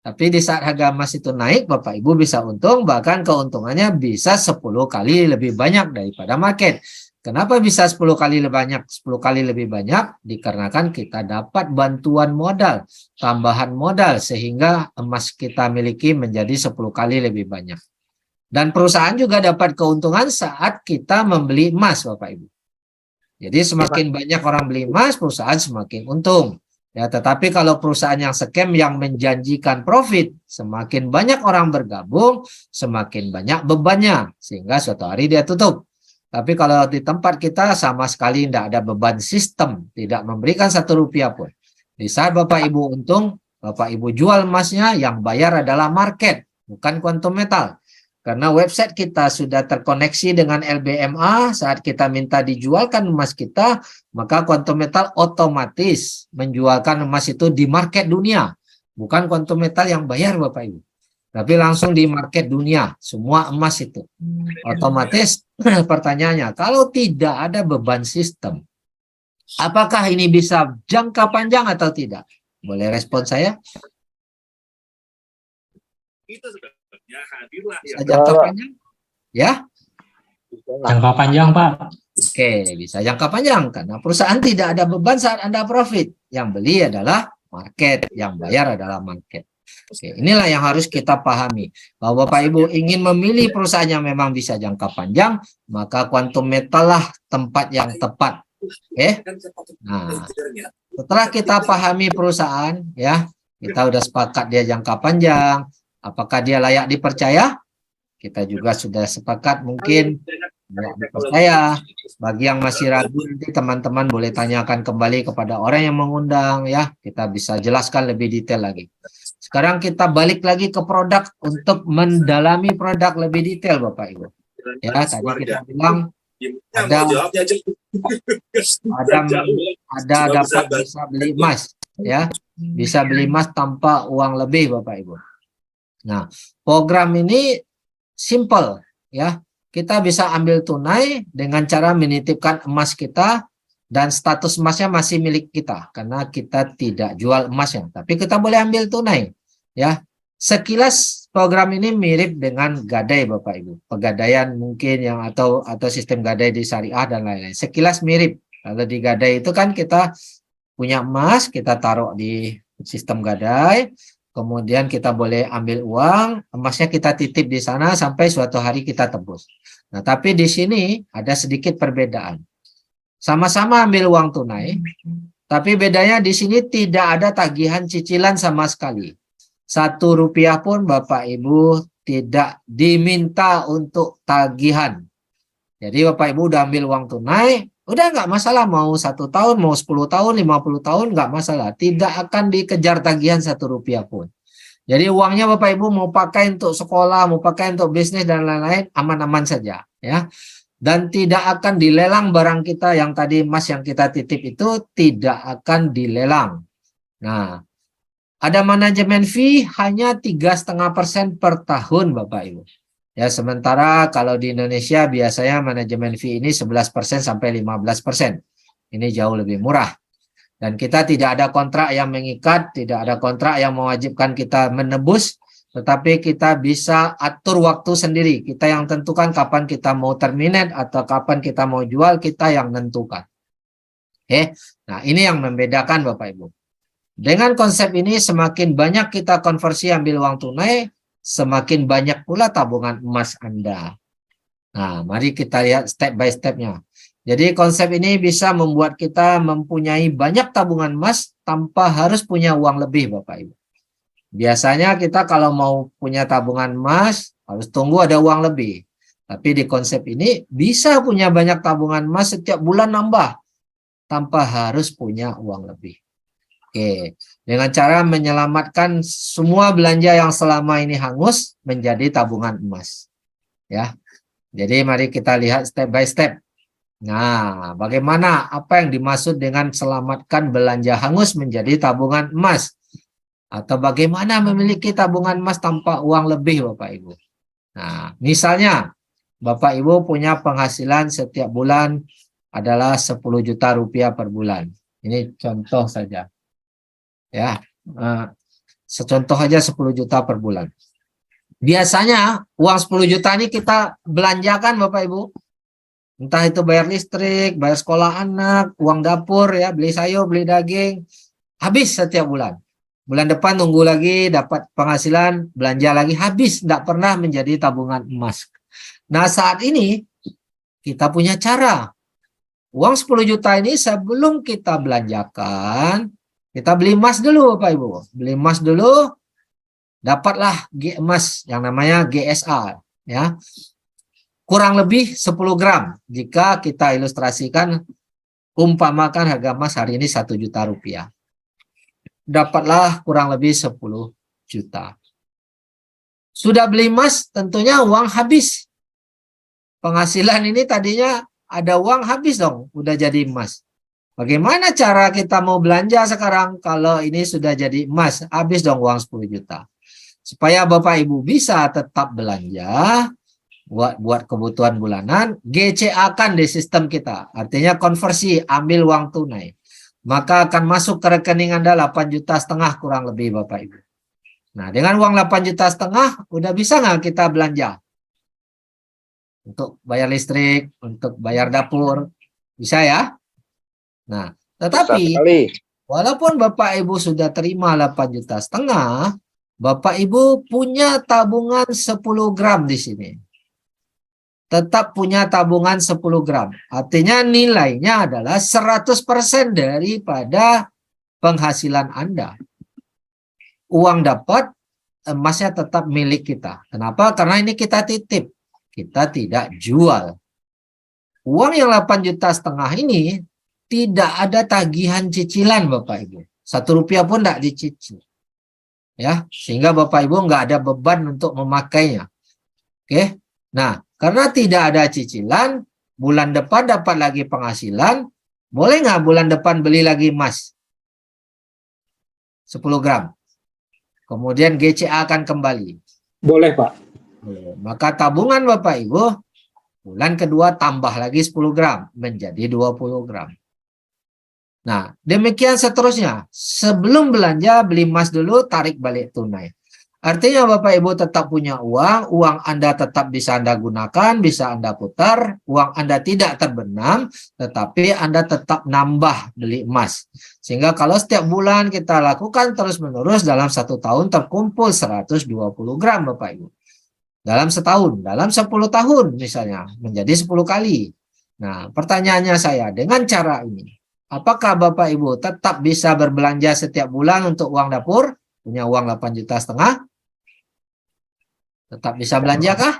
Tapi di saat harga emas itu naik, Bapak Ibu bisa untung, bahkan keuntungannya bisa 10 kali lebih banyak daripada market. Kenapa bisa 10 kali lebih banyak? 10 kali lebih banyak dikarenakan kita dapat bantuan modal, tambahan modal, sehingga emas kita miliki menjadi 10 kali lebih banyak. Dan perusahaan juga dapat keuntungan saat kita membeli emas Bapak Ibu. Jadi semakin banyak orang beli emas, perusahaan semakin untung. Ya, tetapi kalau perusahaan yang scam yang menjanjikan profit, semakin banyak orang bergabung, semakin banyak bebannya, sehingga suatu hari dia tutup. Tapi kalau di tempat kita sama sekali tidak ada beban sistem, tidak memberikan 1 rupiah pun. Di saat Bapak Ibu untung, Bapak Ibu jual emasnya, yang bayar adalah market, bukan Quantum Metal. Karena website kita sudah terkoneksi dengan LBMA, saat kita minta dijualkan emas kita, maka Quantum Metal otomatis menjualkan emas itu di market dunia. Bukan Quantum Metal yang bayar Bapak Ibu. Tapi langsung di market dunia, semua emas itu. Otomatis pertanyaannya, kalau tidak ada beban sistem, apakah ini bisa jangka panjang atau tidak? Boleh respon saya? Bisa jangka panjang? Ya? Jangka panjang, Pak. Oke, bisa jangka panjang karena perusahaan tidak ada beban saat Anda profit. Yang beli adalah market, yang bayar adalah market. Oke, inilah yang harus kita pahami. Bahwa Bapak Ibu ingin memilih perusahaan yang memang bisa jangka panjang, maka Quantum Metal lah tempat yang tepat. Oke. Nah, setelah kita pahami perusahaan, ya, kita udah sepakat dia jangka panjang. Apakah dia layak dipercaya? Kita juga sudah sepakat mungkin layak dipercaya. Bagi yang masih ragu, nanti teman-teman boleh tanyakan kembali kepada orang yang mengundang, ya. Kita bisa jelaskan lebih detail lagi. Sekarang kita balik lagi ke produk untuk mendalami produk lebih detail, Bapak Ibu. Ya, tadi kita bilang ada dapat bisa beli emas, ya. Bisa beli emas tanpa uang lebih, Bapak Ibu. Nah, program ini simple, ya. Kita bisa ambil tunai dengan cara menitipkan emas kita dan status emasnya masih milik kita karena kita tidak jual emasnya, tapi kita boleh ambil tunai, ya. Sekilas program ini mirip dengan gadai Bapak Ibu. Pegadaian mungkin yang atau sistem gadai di syariah dan lain-lain. Sekilas mirip. Kalau di gadai itu kan kita punya emas, kita taruh di sistem gadai. kemudian kita boleh ambil uang, emasnya kita titip di sana sampai suatu hari kita tebus. Nah, tapi di sini ada sedikit perbedaan. Sama-sama ambil uang tunai, tapi bedanya di sini tidak ada tagihan cicilan sama sekali. Rp1 pun Bapak Ibu tidak diminta untuk tagihan. Jadi Bapak Ibu udah ambil uang tunai, udah nggak masalah mau 1 tahun, mau 10 tahun, 50 tahun nggak masalah. Tidak akan dikejar tagihan Rp1 pun. Jadi uangnya Bapak Ibu mau pakai untuk sekolah, mau pakai untuk bisnis dan lain-lain, aman-aman saja, ya. Dan tidak akan dilelang barang kita yang tadi emas yang kita titip itu tidak akan dilelang. Nah, ada manajemen fee hanya 3,5% per tahun Bapak Ibu. Ya, sementara kalau di Indonesia biasanya manajemen fee ini 11% sampai 15%. Ini jauh lebih murah. Dan kita tidak ada kontrak yang mengikat, tidak ada kontrak yang mewajibkan kita menebus, tetapi kita bisa atur waktu sendiri. Kita yang tentukan kapan kita mau terminate atau kapan kita mau jual, kita yang tentukan. Oke. Nah, ini yang membedakan Bapak Ibu. Dengan konsep ini semakin banyak kita konversi ambil uang tunai, semakin banyak pula tabungan emas Anda. Nah, mari kita lihat step by stepnya. Jadi konsep ini bisa membuat kita mempunyai banyak tabungan emas tanpa harus punya uang lebih Bapak Ibu. Biasanya kita kalau mau punya tabungan emas harus tunggu ada uang lebih. Tapi di konsep ini bisa punya banyak tabungan emas setiap bulan nambah tanpa harus punya uang lebih. Oke, dengan cara menyelamatkan semua belanja yang selama ini hangus menjadi tabungan emas. Ya. Jadi mari kita lihat step by step. Nah, bagaimana apa yang dimaksud dengan selamatkan belanja hangus menjadi tabungan emas? Atau bagaimana memiliki tabungan emas tanpa uang lebih Bapak Ibu. Nah, misalnya Bapak Ibu punya penghasilan setiap bulan adalah 10 juta rupiah per bulan. Ini contoh saja. Ya, secontoh aja 10 juta per bulan. Biasanya uang 10 juta ini kita belanjakan Bapak Ibu. Entah itu bayar listrik, bayar sekolah anak, uang dapur ya, beli sayur, beli daging. Habis setiap bulan. Bulan depan tunggu lagi dapat penghasilan, belanja lagi, habis, tidak pernah menjadi tabungan emas. Nah, saat ini kita punya cara. Uang 10 juta ini sebelum kita belanjakan, kita beli emas dulu Bapak Ibu. Beli emas dulu, dapatlah emas yang namanya GSA. Ya. Kurang lebih 10 gram. Jika kita ilustrasikan, umpamakan harga emas hari ini 1 juta rupiah. Dapatlah kurang lebih 10 juta. Sudah beli emas, tentunya uang habis. Penghasilan ini tadinya ada uang habis dong, udah jadi emas. Bagaimana cara kita mau belanja sekarang kalau ini sudah jadi emas? Habis dong uang 10 juta. Supaya Bapak Ibu bisa tetap belanja, buat kebutuhan bulanan, GCA-kan di sistem kita. Artinya konversi, ambil uang tunai. Maka akan masuk ke rekening Anda 8,5 juta kurang lebih Bapak Ibu. Nah, dengan uang 8,5 juta udah bisa nggak kita belanja? Untuk bayar listrik, untuk bayar dapur, bisa ya? Nah, tetapi walaupun Bapak Ibu sudah terima 8,5 juta, Bapak Ibu punya tabungan 10 gram di sini. Tetap punya tabungan 10 gram. Artinya nilainya adalah 100% daripada penghasilan Anda. Uang dapat, emasnya tetap milik kita. Kenapa? Karena ini kita titip. Kita tidak jual. Uang yang 8,5 juta ini tidak ada tagihan cicilan Bapak Ibu. Rp1 pun tidak dicicil. Ya, sehingga Bapak Ibu nggak ada beban untuk memakainya. Oke. Nah, karena tidak ada cicilan, bulan depan dapat lagi penghasilan, boleh nggak bulan depan beli lagi emas? 10 gram. Kemudian GCA akan kembali. Boleh, Pak. Maka tabungan Bapak Ibu, bulan kedua tambah lagi 10 gram, menjadi 20 gram. Nah, demikian seterusnya. Sebelum belanja, beli emas dulu, tarik balik tunai. Artinya Bapak Ibu tetap punya uang, uang Anda tetap bisa Anda gunakan, bisa Anda putar, uang Anda tidak terbenam, tetapi Anda tetap nambah beli emas. Sehingga kalau setiap bulan kita lakukan terus-menerus dalam 1 tahun terkumpul 120 gram Bapak Ibu. Dalam setahun, dalam 10 tahun misalnya, menjadi 10 kali. Nah, pertanyaannya saya, dengan cara ini, apakah Bapak Ibu tetap bisa berbelanja setiap bulan untuk uang dapur? Punya uang 8,5 juta? Tetap bisa belanja kah?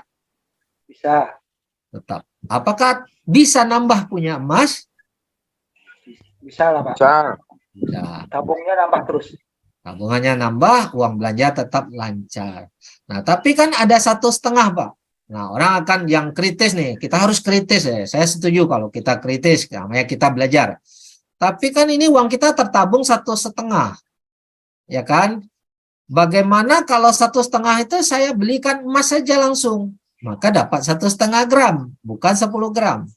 Bisa. Tetap. Apakah bisa nambah punya emas? Bisa lah Pak. Bisa. Bisa. Tabungnya nambah terus. Tabungannya nambah, uang belanja tetap lancar. Nah, tapi kan ada 1,5 Pak. Nah, orang akan yang kritis nih, kita harus kritis ya. Saya setuju kalau kita kritis, namanya kita belajar. Tapi kan ini uang kita tertabung 1,5, ya kan? Bagaimana kalau 1,5 itu saya belikan emas saja langsung? Maka dapat 1,5 gram, bukan 10 gram.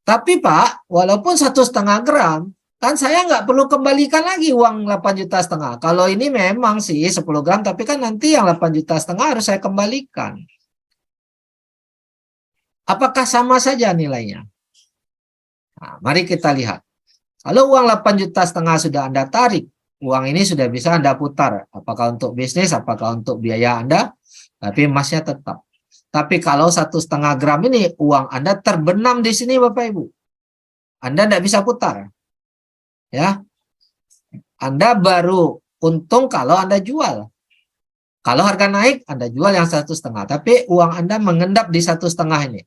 Tapi Pak, walaupun 1,5 gram, kan saya nggak perlu kembalikan lagi uang 8,5 juta. Kalau ini memang sih 10 gram, tapi kan nanti yang 8,5 juta harus saya kembalikan. Apakah sama saja nilainya? Nah, mari kita lihat. Kalau uang 8,5 juta sudah Anda tarik, uang ini sudah bisa Anda putar. Apakah untuk bisnis, apakah untuk biaya Anda, tapi emasnya tetap. Tapi kalau 1,5 gram ini, uang Anda terbenam di sini Bapak Ibu. Anda tidak bisa putar. Ya, Anda baru untung kalau Anda jual. Kalau harga naik, Anda jual yang 1,5. Tapi uang Anda mengendap di 1,5 ini.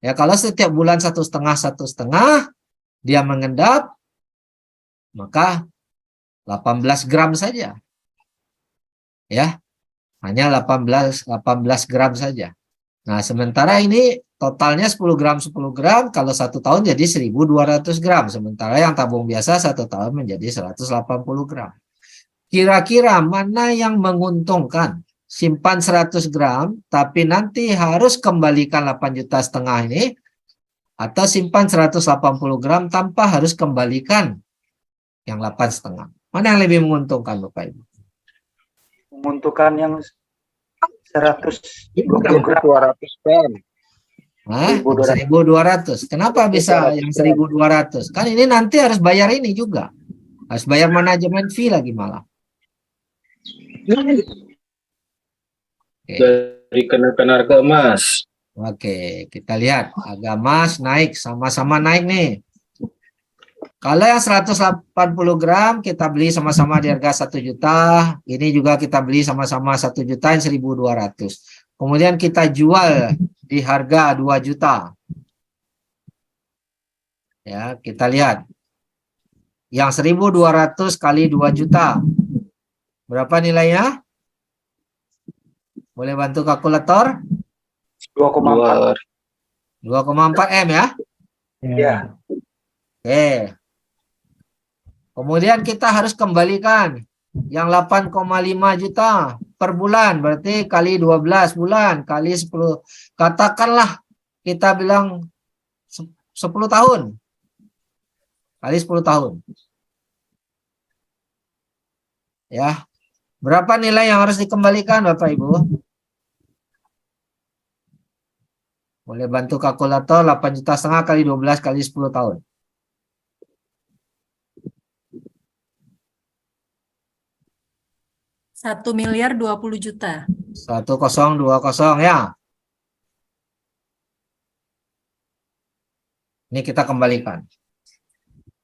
Ya, kalau setiap bulan 1,5, dia mengendap, maka 18 gram saja. Ya, hanya 18 gram saja. Nah, sementara ini totalnya 10 gram, 10 gram, kalau 1 tahun jadi 1.200 gram. Sementara yang tabung biasa 1 tahun menjadi 180 gram. Kira-kira mana yang menguntungkan? Simpan 100 gram, tapi nanti harus kembalikan 8,5 juta ini, atau simpan 180 gram tanpa harus kembalikan yang 8,5. Mana yang lebih menguntungkan Bapak Ibu? Menguntungkan yang 120 gram. 200 gram. Hah? 1.200. Kenapa bisa yang 1.200? Kan ini nanti harus bayar ini juga. Harus bayar manajemen fee lagi malah. Oke. Dari kenaikan harga emas. Oke, kita lihat harga emas naik, sama-sama naik nih. Kalau yang 180 gram kita beli sama-sama di harga 1 juta, ini juga kita beli sama-sama 1 juta yang 1.200. Kemudian kita jual di harga 2 juta. Ya, kita lihat. Yang 1.200 kali 2 juta. Berapa nilainya? Boleh bantu kalkulator? 2,4. 2,4 M ya? Ya. Oke. Kemudian kita harus kembalikan yang 8,5 juta per bulan, berarti kali 12 bulan, kali 10. Katakanlah kita bilang 10 tahun. Kali 10 tahun. Ya. Berapa nilai yang harus dikembalikan Bapak Ibu? Boleh bantu kalkulator 8,5 juta kali 12 kali 10 tahun. 1.020.000.000. 1020 ya. Ini kita kembalikan.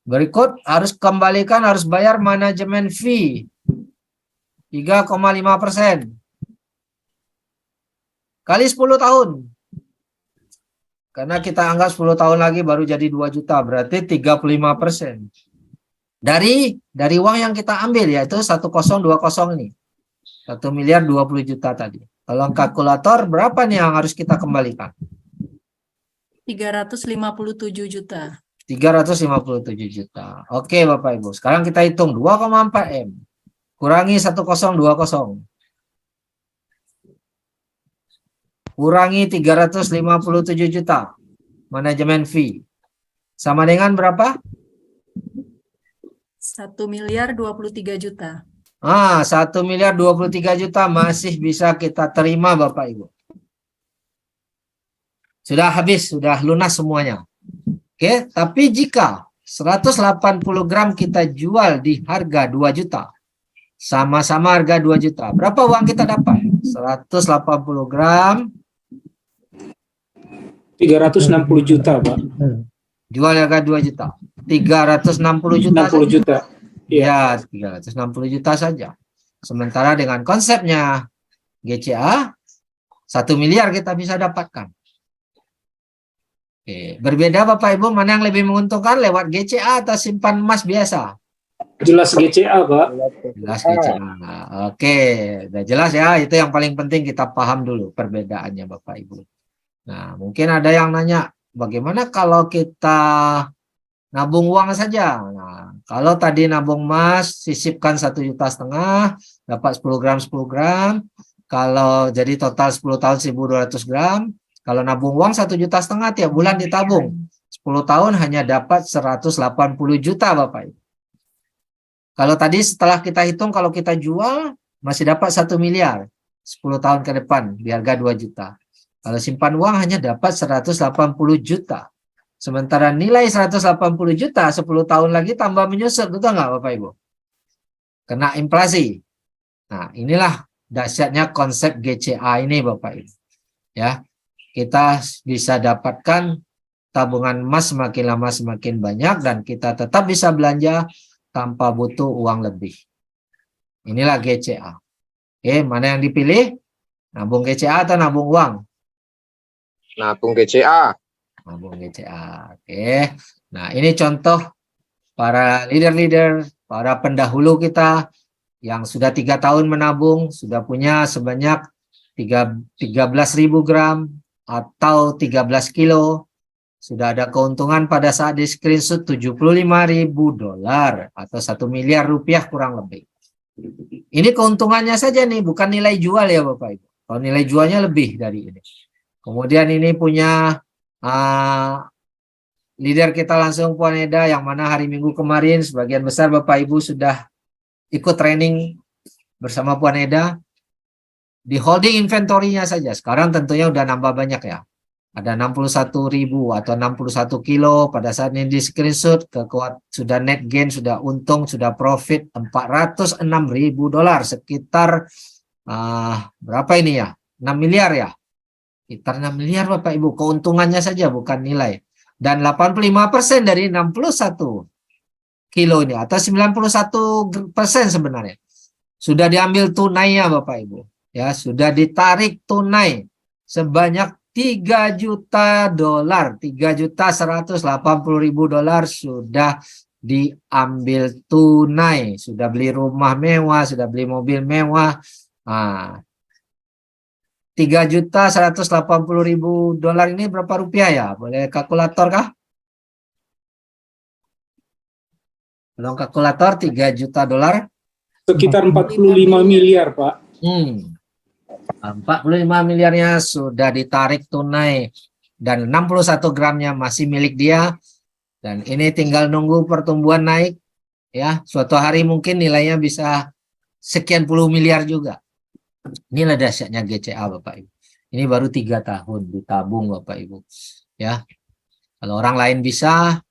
Berikut harus kembalikan, harus bayar manajemen fee 3,5%. Kali 10 tahun. Karena kita anggap 10 tahun lagi baru jadi 2 juta, berarti 35%. Dari uang yang kita ambil, yaitu 1020 ini. 1.020.000.000 tadi. Kalau kalkulator berapa nih yang harus kita kembalikan? 357 juta. 357 juta. Oke Bapak Ibu. Sekarang kita hitung 2,4 M. Kurangi 1020. Kurangi 357 juta. Manajemen fee. Sama dengan berapa? 1.023.000.000. 1 miliar 23 juta masih bisa kita terima Bapak Ibu. Sudah habis, sudah lunas semuanya. Oke, tapi jika 180 gram kita jual di harga 2 juta, sama-sama harga 2 juta, berapa uang kita dapat? 180 gram 360 juta, Pak. jual harga 2 juta. 360 juta. 60 juta. Ya, 360 juta saja. Sementara dengan konsepnya GCA 1 miliar kita bisa dapatkan. Oke, berbeda Bapak Ibu, mana yang lebih menguntungkan lewat GCA atau simpan emas biasa? Jelas GCA, Pak. Jelas GCA. Oke, udah jelas ya. Itu yang paling penting kita paham dulu perbedaannya Bapak Ibu. Nah, mungkin ada yang nanya, bagaimana kalau kita nabung uang saja? Nah, kalau tadi nabung emas, sisipkan 1,5 juta, dapat 10 gram 10 gram. Kalau jadi total 10 tahun 1.200 gram. Kalau nabung uang 1,5 juta tiap bulan ditabung. 10 tahun hanya dapat 180 juta Bapak Ibu. Kalau tadi setelah kita hitung, kalau kita jual, masih dapat 1 miliar. 10 tahun ke depan, di harga 2 juta. Kalau simpan uang hanya dapat 180 juta. Sementara nilai 180 juta 10 tahun lagi tambah menyusut, betul nggak Bapak Ibu? Kena inflasi. Nah, inilah dahsyatnya konsep GCA ini Bapak Ibu. Ya, kita bisa dapatkan tabungan emas semakin lama semakin banyak dan kita tetap bisa belanja tanpa butuh uang lebih. Inilah GCA. Oke, mana yang dipilih? Nabung GCA atau nabung uang? Nabung GCA. Nabung GCA. Oke. Nah, ini contoh para leader-leader, para pendahulu kita yang sudah 3 tahun menabung, sudah punya sebanyak 13.000 gram atau 13 kilo. Sudah ada keuntungan pada saat di screenshot $75.000 atau 1 miliar rupiah kurang lebih. Ini keuntungannya saja nih, bukan nilai jual ya Bapak Ibu. Kalau nilai jualnya lebih dari ini. Kemudian ini punya leader kita langsung Puan Eda, yang mana hari Minggu kemarin sebagian besar Bapak Ibu sudah ikut training bersama Puan Eda. Di holding inventory-nya saja, sekarang tentunya udah nambah banyak ya. Ada 61.000 atau 61 kilo pada saat ini di screenshot, sudah net gain, sudah untung, sudah profit $406.000, sekitar berapa ini ya? 6 miliar ya? Sekitar 6 miliar Bapak Ibu, keuntungannya saja bukan nilai. Dan 85% dari 61 kilo ini atau 91% sebenarnya sudah diambil tunainya Bapak Ibu. Ya, sudah ditarik tunai sebanyak $3 juta, $3.180.000 sudah diambil tunai, sudah beli rumah mewah, sudah beli mobil mewah. Nah, $3.180.000 ini berapa rupiah ya? Boleh kalkulator kah? Belum kalkulator, $3 juta. Sekitar 45 miliar, Pak. 45 miliarnya sudah ditarik tunai dan 61 gramnya masih milik dia, dan ini tinggal nunggu pertumbuhan naik ya. Suatu hari mungkin nilainya bisa sekian puluh miliar juga. Inilah dahsyatnya GCA Bapak Ibu. Ini baru 3 tahun ditabung Bapak Ibu ya. Kalau orang lain bisa,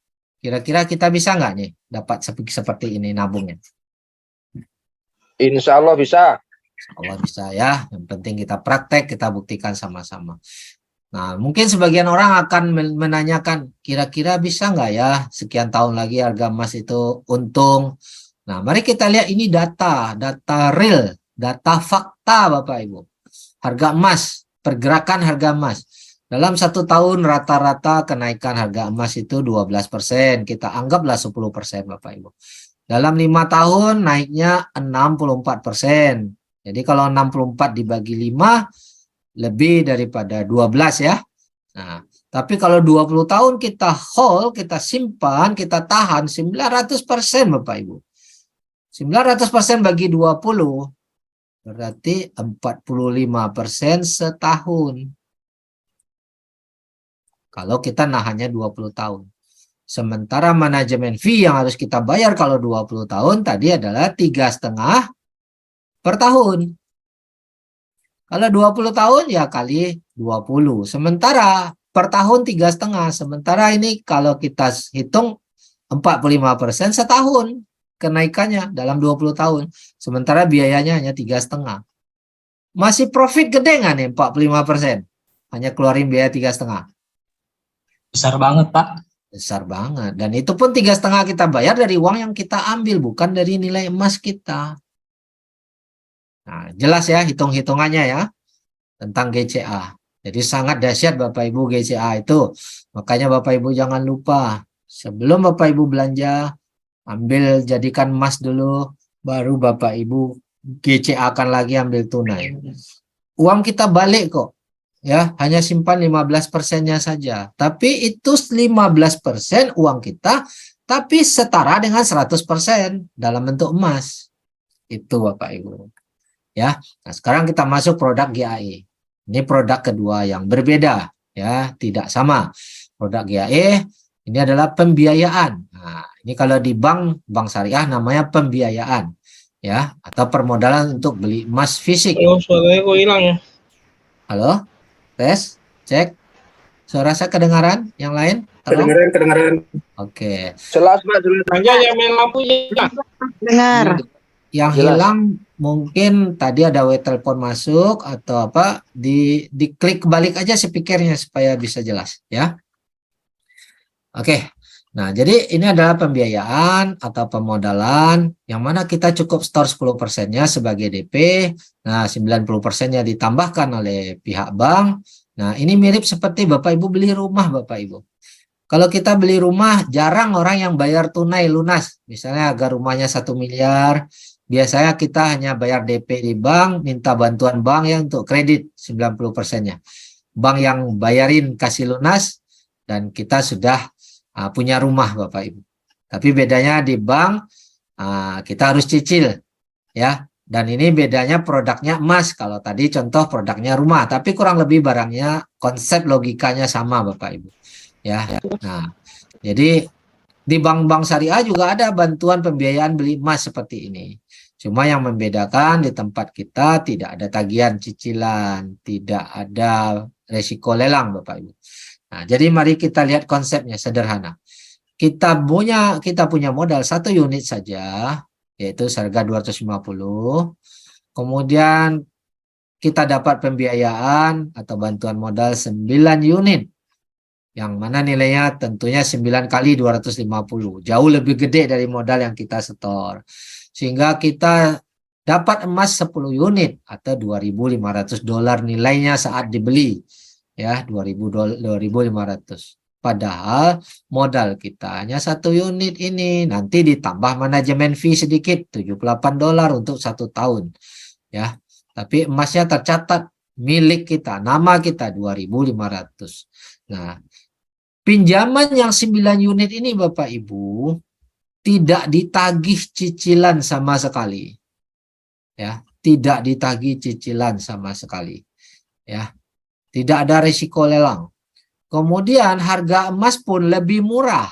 kira-kira kita bisa nggak nih dapat seperti ini nabungnya? Insya Allah bisa. Allah bisa ya, yang penting kita praktek, kita buktikan sama-sama. Nah, mungkin sebagian orang akan menanyakan, kira-kira bisa nggak ya sekian tahun lagi harga emas itu untung? Nah, mari kita lihat ini data real, data fakta Bapak Ibu. Harga emas, pergerakan harga emas. Dalam 1 tahun rata-rata kenaikan harga emas itu 12%, kita anggaplah 10% Bapak Ibu. Dalam 5 tahun naiknya 64%. Jadi kalau 64 dibagi 5, lebih daripada 12 ya. Nah, tapi kalau 20 tahun kita hold, kita simpan, kita tahan 900% Bapak Ibu. 900% bagi 20, berarti 45% setahun. Kalau kita nahannya 20 tahun. Sementara manajemen fee yang harus kita bayar kalau 20 tahun tadi adalah 3,5 per tahun. Kalau 20 tahun ya kali 20. Sementara per tahun 3,5. Sementara ini kalau kita hitung 45% setahun kenaikannya dalam 20 tahun. Sementara biayanya hanya 3,5. Masih profit gede nggak nih 45%? Hanya keluarin biaya 3,5. Besar banget, Pak. Besar banget. Dan itu pun 3,5 kita bayar dari uang yang kita ambil, bukan dari nilai emas kita. Nah, jelas ya hitung-hitungannya ya tentang GCA. Jadi sangat dahsyat Bapak Ibu GCA itu. Makanya Bapak Ibu jangan lupa sebelum Bapak Ibu belanja, ambil jadikan emas dulu, baru Bapak Ibu GCA akan lagi ambil tunai. Uang kita balik kok. Ya, hanya simpan 15%-nya saja. Tapi itu 15% uang kita, tapi setara dengan 100% dalam bentuk emas. Itu Bapak Ibu. Ya, nah sekarang kita masuk produk GAE. Ini produk kedua yang berbeda, ya, tidak sama. Produk GAE ini adalah pembiayaan. Nah, ini kalau di bank syariah namanya pembiayaan, ya, atau permodalan untuk beli emas fisik. Oh, suaranya kok hilang ya? Halo, tes, cek. Suara saya kedengaran? Yang lain? Halo? Kedengaran. Oke. Jelas Pak, jelas. Aja yang main lampunya. Dengar. Yang Jelas. hilang mungkin tadi ada telepon masuk atau apa, diklik balik aja speakernya supaya bisa jelas ya. Oke. Nah, jadi ini adalah pembiayaan atau pemodalan yang mana kita cukup store 10%-nya sebagai DP. Nah, 90%-nya ditambahkan oleh pihak bank. Nah, ini mirip seperti Bapak Ibu beli rumah Bapak Ibu. Kalau kita beli rumah, jarang orang yang bayar tunai lunas. Misalnya agar rumahnya 1 miliar, biasanya kita hanya bayar DP di bank, minta bantuan bank ya untuk kredit 90%-nya. Bank yang bayarin kasih lunas, dan kita sudah punya rumah Bapak Ibu. Tapi bedanya di bank, kita harus cicil. Ya, dan ini bedanya produknya emas. Kalau tadi contoh produknya rumah, tapi kurang lebih barangnya, konsep logikanya sama Bapak Ibu. Ya, nah, jadi di bank-bank syariah juga ada bantuan pembiayaan beli emas seperti ini. Cuma yang membedakan di tempat kita tidak ada tagihan cicilan, tidak ada resiko lelang Bapak Ibu. Nah, jadi mari kita lihat konsepnya sederhana. Kita punya modal 1 unit saja, yaitu harga 250. Kemudian kita dapat pembiayaan atau bantuan modal 9 unit. Yang mana nilainya tentunya 9 kali 250. Jauh lebih gede dari modal yang kita setor. Sehingga kita dapat emas 10 unit atau $2.500 nilainya saat dibeli. Ya, 2.500. Padahal modal kita hanya 1 unit ini. Nanti ditambah manajemen fee sedikit, $78 untuk 1 tahun. Ya, tapi emasnya tercatat milik kita, nama kita 2.500. Nah, pinjaman yang 9 unit ini Bapak Ibu tidak ditagih cicilan sama sekali. Ya, tidak ditagih cicilan sama sekali. Ya. Tidak ada risiko lelang. Kemudian harga emas pun lebih murah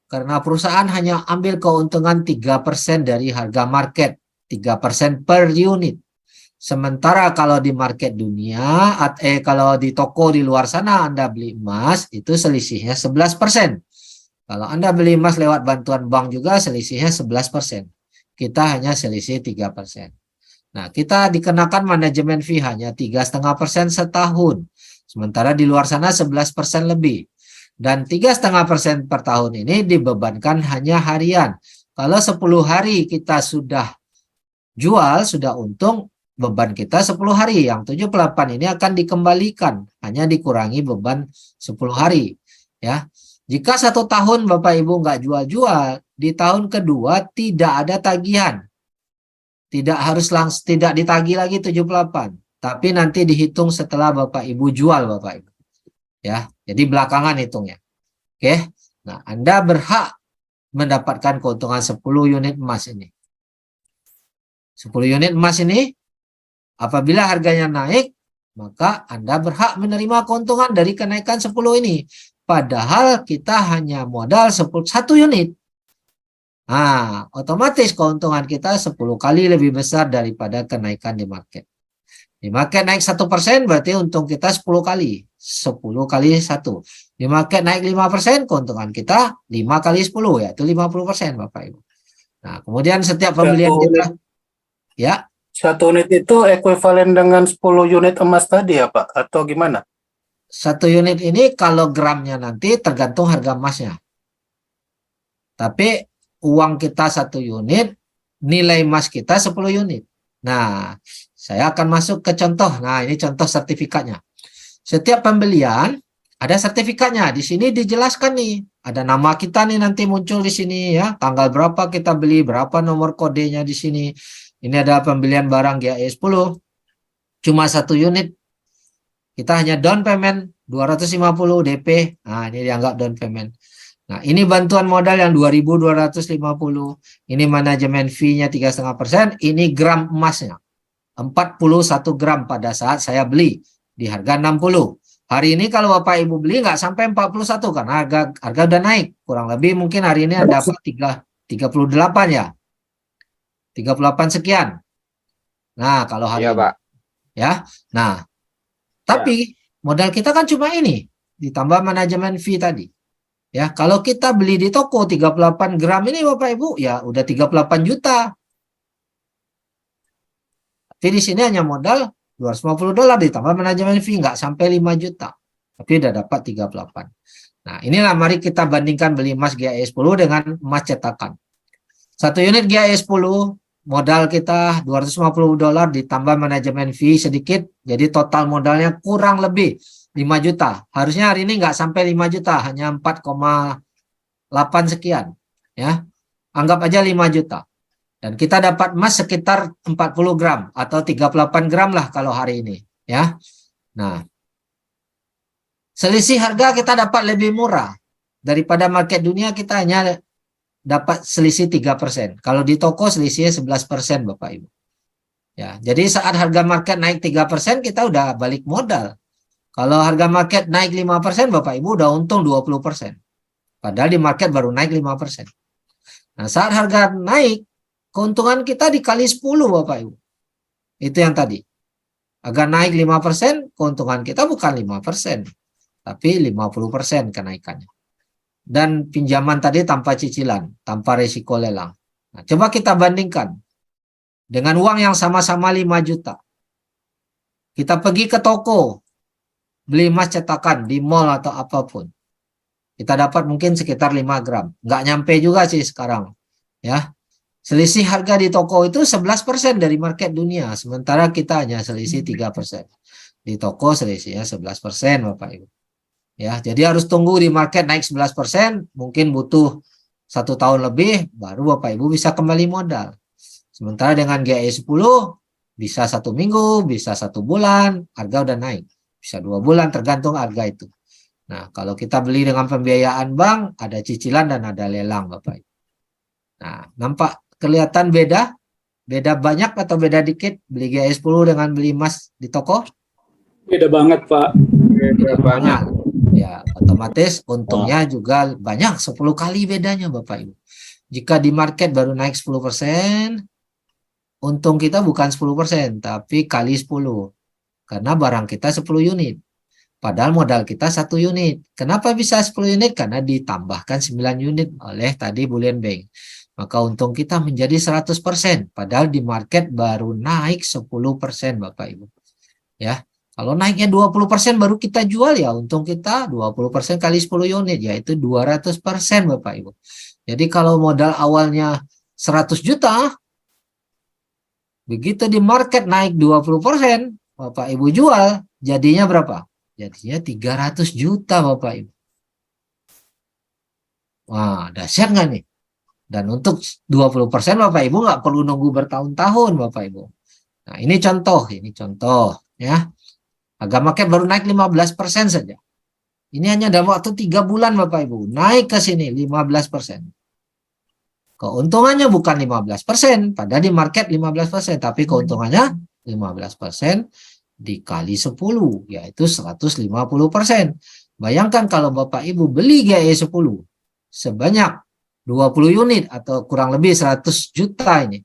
karena perusahaan hanya ambil keuntungan 3% dari harga market, 3% per unit. Sementara kalau di market dunia, kalau di toko di luar sana Anda beli emas, itu selisihnya 11%. Kalau Anda beli emas lewat bantuan bank juga selisihnya 11%. Kita hanya selisih 3%. Nah, kita dikenakan manajemen fee hanya 3,5% setahun. Sementara di luar sana 11% lebih. Dan 3,5% per tahun ini dibebankan hanya harian. Kalau 10 hari kita sudah jual, sudah untung, beban kita 10 hari. Yang 78 ini akan dikembalikan. Hanya dikurangi beban 10 hari. Ya. Jika 1 tahun Bapak Ibu nggak jual-jual, di tahun kedua tidak ada tagihan. Tidak ditagih lagi 78. Tapi nanti dihitung setelah Bapak Ibu jual Bapak Ibu. Ya, jadi belakangan hitungnya. Oke. Nah, Anda berhak mendapatkan keuntungan 10 unit emas ini. 10 unit emas ini apabila harganya naik, maka Anda berhak menerima keuntungan dari kenaikan 10 ini. Padahal kita hanya modal 1 unit. Nah, otomatis keuntungan kita 10 kali lebih besar daripada kenaikan di market. Di market naik 1% berarti untung kita 10 kali. 10 kali 1. Di market naik 5%, keuntungan kita 5 kali 10, yaitu 50% Bapak Ibu. Nah, kemudian setiap pembelian kita, ya, 1 unit itu ekuivalen dengan 10 unit emas tadi ya Pak? Atau gimana? 1 unit ini kalau gramnya nanti tergantung harga emasnya. Tapi uang kita 1 unit, nilai emas kita 10 unit. Nah, saya akan masuk ke contoh. Nah, ini contoh sertifikatnya. Setiap pembelian ada sertifikatnya. Di sini dijelaskan nih, ada nama kita nih nanti muncul di sini ya, tanggal berapa kita beli, berapa nomor kodenya di sini. Ini ada pembelian barang GAE 10, cuma 1 unit. Kita hanya down payment 250 DP. Nah, ini dianggap down payment. Nah, ini bantuan modal yang 2.250. Ini manajemen fee-nya 3,5%. Ini gram emasnya. 41 gram pada saat saya beli di harga 60. Hari ini kalau Bapak Ibu beli nggak sampai 41 karena harga udah naik. Kurang lebih mungkin hari ini ada dapat 38 ya. 38 sekian. Nah, kalau hari Iya, ini. Pak. Ya. Nah, tapi modal kita kan cuma ini. Ditambah manajemen fee tadi. Ya, kalau kita beli di toko 38 gram ini Bapak Ibu, ya udah 38 juta. Tapi di sini hanya modal $250 ditambah manajemen fee, nggak sampai 5 juta. Tapi udah dapat 38. Nah, inilah mari kita bandingkan beli emas GAE 10 dengan emas cetakan. 1 unit GAE 10, modal kita $250 ditambah manajemen fee sedikit, jadi total modalnya kurang lebih 5 juta. Harusnya hari ini nggak sampai 5 juta, hanya 4,8 sekian. Ya, anggap aja 5 juta. Dan kita dapat emas sekitar 40 gram atau 38 gram lah kalau hari ini. Ya, nah, selisih harga kita dapat lebih murah. Daripada market dunia kita hanya dapat selisih 3%. Kalau di toko selisihnya 11% Bapak Ibu. Ya, jadi saat harga market naik 3% kita udah balik modal. Kalau harga market naik 5%, Bapak Ibu udah untung 20%. Padahal di market baru naik 5%. Nah, saat harga naik, keuntungan kita dikali 10, Bapak Ibu. Itu yang tadi. Harga naik 5%, keuntungan kita bukan 5%, tapi 50% kenaikannya. Dan pinjaman tadi tanpa cicilan, tanpa risiko lelang. Nah, coba kita bandingkan. Dengan uang yang sama-sama 5 juta. Kita pergi ke toko, beli emas cetakan di mall atau apapun. Kita dapat mungkin sekitar 5 gram. Nggak nyampe juga sih sekarang. Ya. Selisih harga di toko itu 11% dari market dunia. Sementara kita hanya selisih 3%. Di toko selisihnya 11% Bapak Ibu. Ya, jadi harus tunggu di market naik 11%. Mungkin butuh 1 tahun lebih. Baru Bapak Ibu bisa kembali modal. Sementara dengan GAE 10 bisa 1 minggu, bisa 1 bulan. Harga udah naik. Bisa 2 bulan tergantung harga itu. Nah, kalau kita beli dengan pembiayaan bank, ada cicilan dan ada lelang Bapak Ibu. Nah, nampak kelihatan beda? Beda banyak atau beda dikit beli GAE 10 dengan beli emas di toko? Beda banget, Pak. Beda banyak. Ya, otomatis untungnya juga banyak, 10 kali bedanya Bapak Ibu. Jika di market baru naik 10%, untung kita bukan 10%, tapi kali 10. Karena barang kita 10 unit. Padahal modal kita 1 unit. Kenapa bisa 10 unit? Karena ditambahkan 9 unit oleh tadi Bullion Bank. Maka untung kita menjadi 100%. Padahal di market baru naik 10% Bapak Ibu. Ya, kalau naiknya 20% baru kita jual ya untung kita 20% kali 10 unit. Yaitu 200% Bapak Ibu. Jadi kalau modal awalnya 100 juta. Begitu di market naik 20%. Bapak Ibu jual, jadinya berapa? Jadinya 300 juta Bapak Ibu. Wah, dahsyat nggak nih? Dan untuk 20% Bapak Ibu nggak perlu nunggu bertahun-tahun Bapak Ibu. Nah, ini contoh ya. Harga market baru naik 15% saja. Ini hanya dalam waktu 3 bulan Bapak Ibu. Naik ke sini 15%. Keuntungannya bukan 15%, padahal di market 15%, tapi keuntungannya 15% dikali 10, yaitu 150%. Bayangkan kalau Bapak Ibu beli GAE 10 sebanyak 20 unit atau kurang lebih 100 juta ini.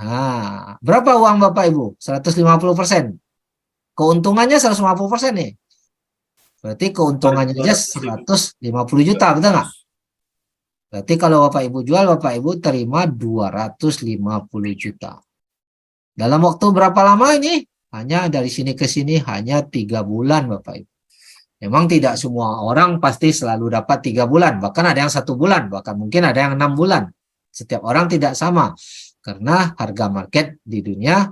Nah, berapa uang Bapak Ibu? 150%. Keuntungannya 150% nih. Berarti keuntungannya aja 150 juta, betul nggak? Berarti kalau Bapak Ibu jual, Bapak Ibu terima 250 juta. Dalam waktu berapa lama ini? Hanya dari sini ke sini hanya 3 bulan Bapak Ibu. Memang tidak semua orang pasti selalu dapat 3 bulan. Bahkan ada yang 1 bulan, bahkan mungkin ada yang 6 bulan. Setiap orang tidak sama. Karena harga market di dunia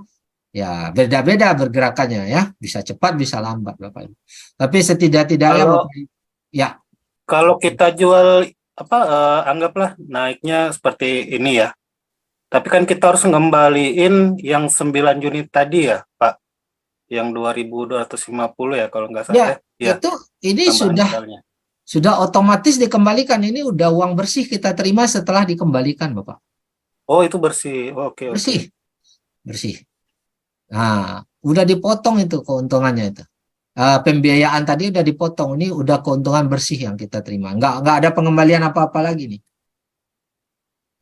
ya beda-beda bergerakannya ya. Bisa cepat, bisa lambat Bapak Ibu. Tapi setidak-tidaknya Kalau- Bapak Ibu, ya. Kalau kita jual anggaplah naiknya seperti ini ya. Tapi kan kita harus ngembaliin yang 9 unit tadi ya, Pak. Yang 2.250 ya kalau nggak salah. Ya, Itu ini tambahan modalnya. sudah otomatis dikembalikan. Ini udah uang bersih kita terima setelah dikembalikan Bapak. Oh, itu bersih. Oke, oke. Bersih. Bersih. Nah, udah dipotong itu keuntungannya itu. Pembiayaan tadi udah dipotong. Ini udah keuntungan bersih yang kita terima. Nggak ada pengembalian apa-apa lagi nih.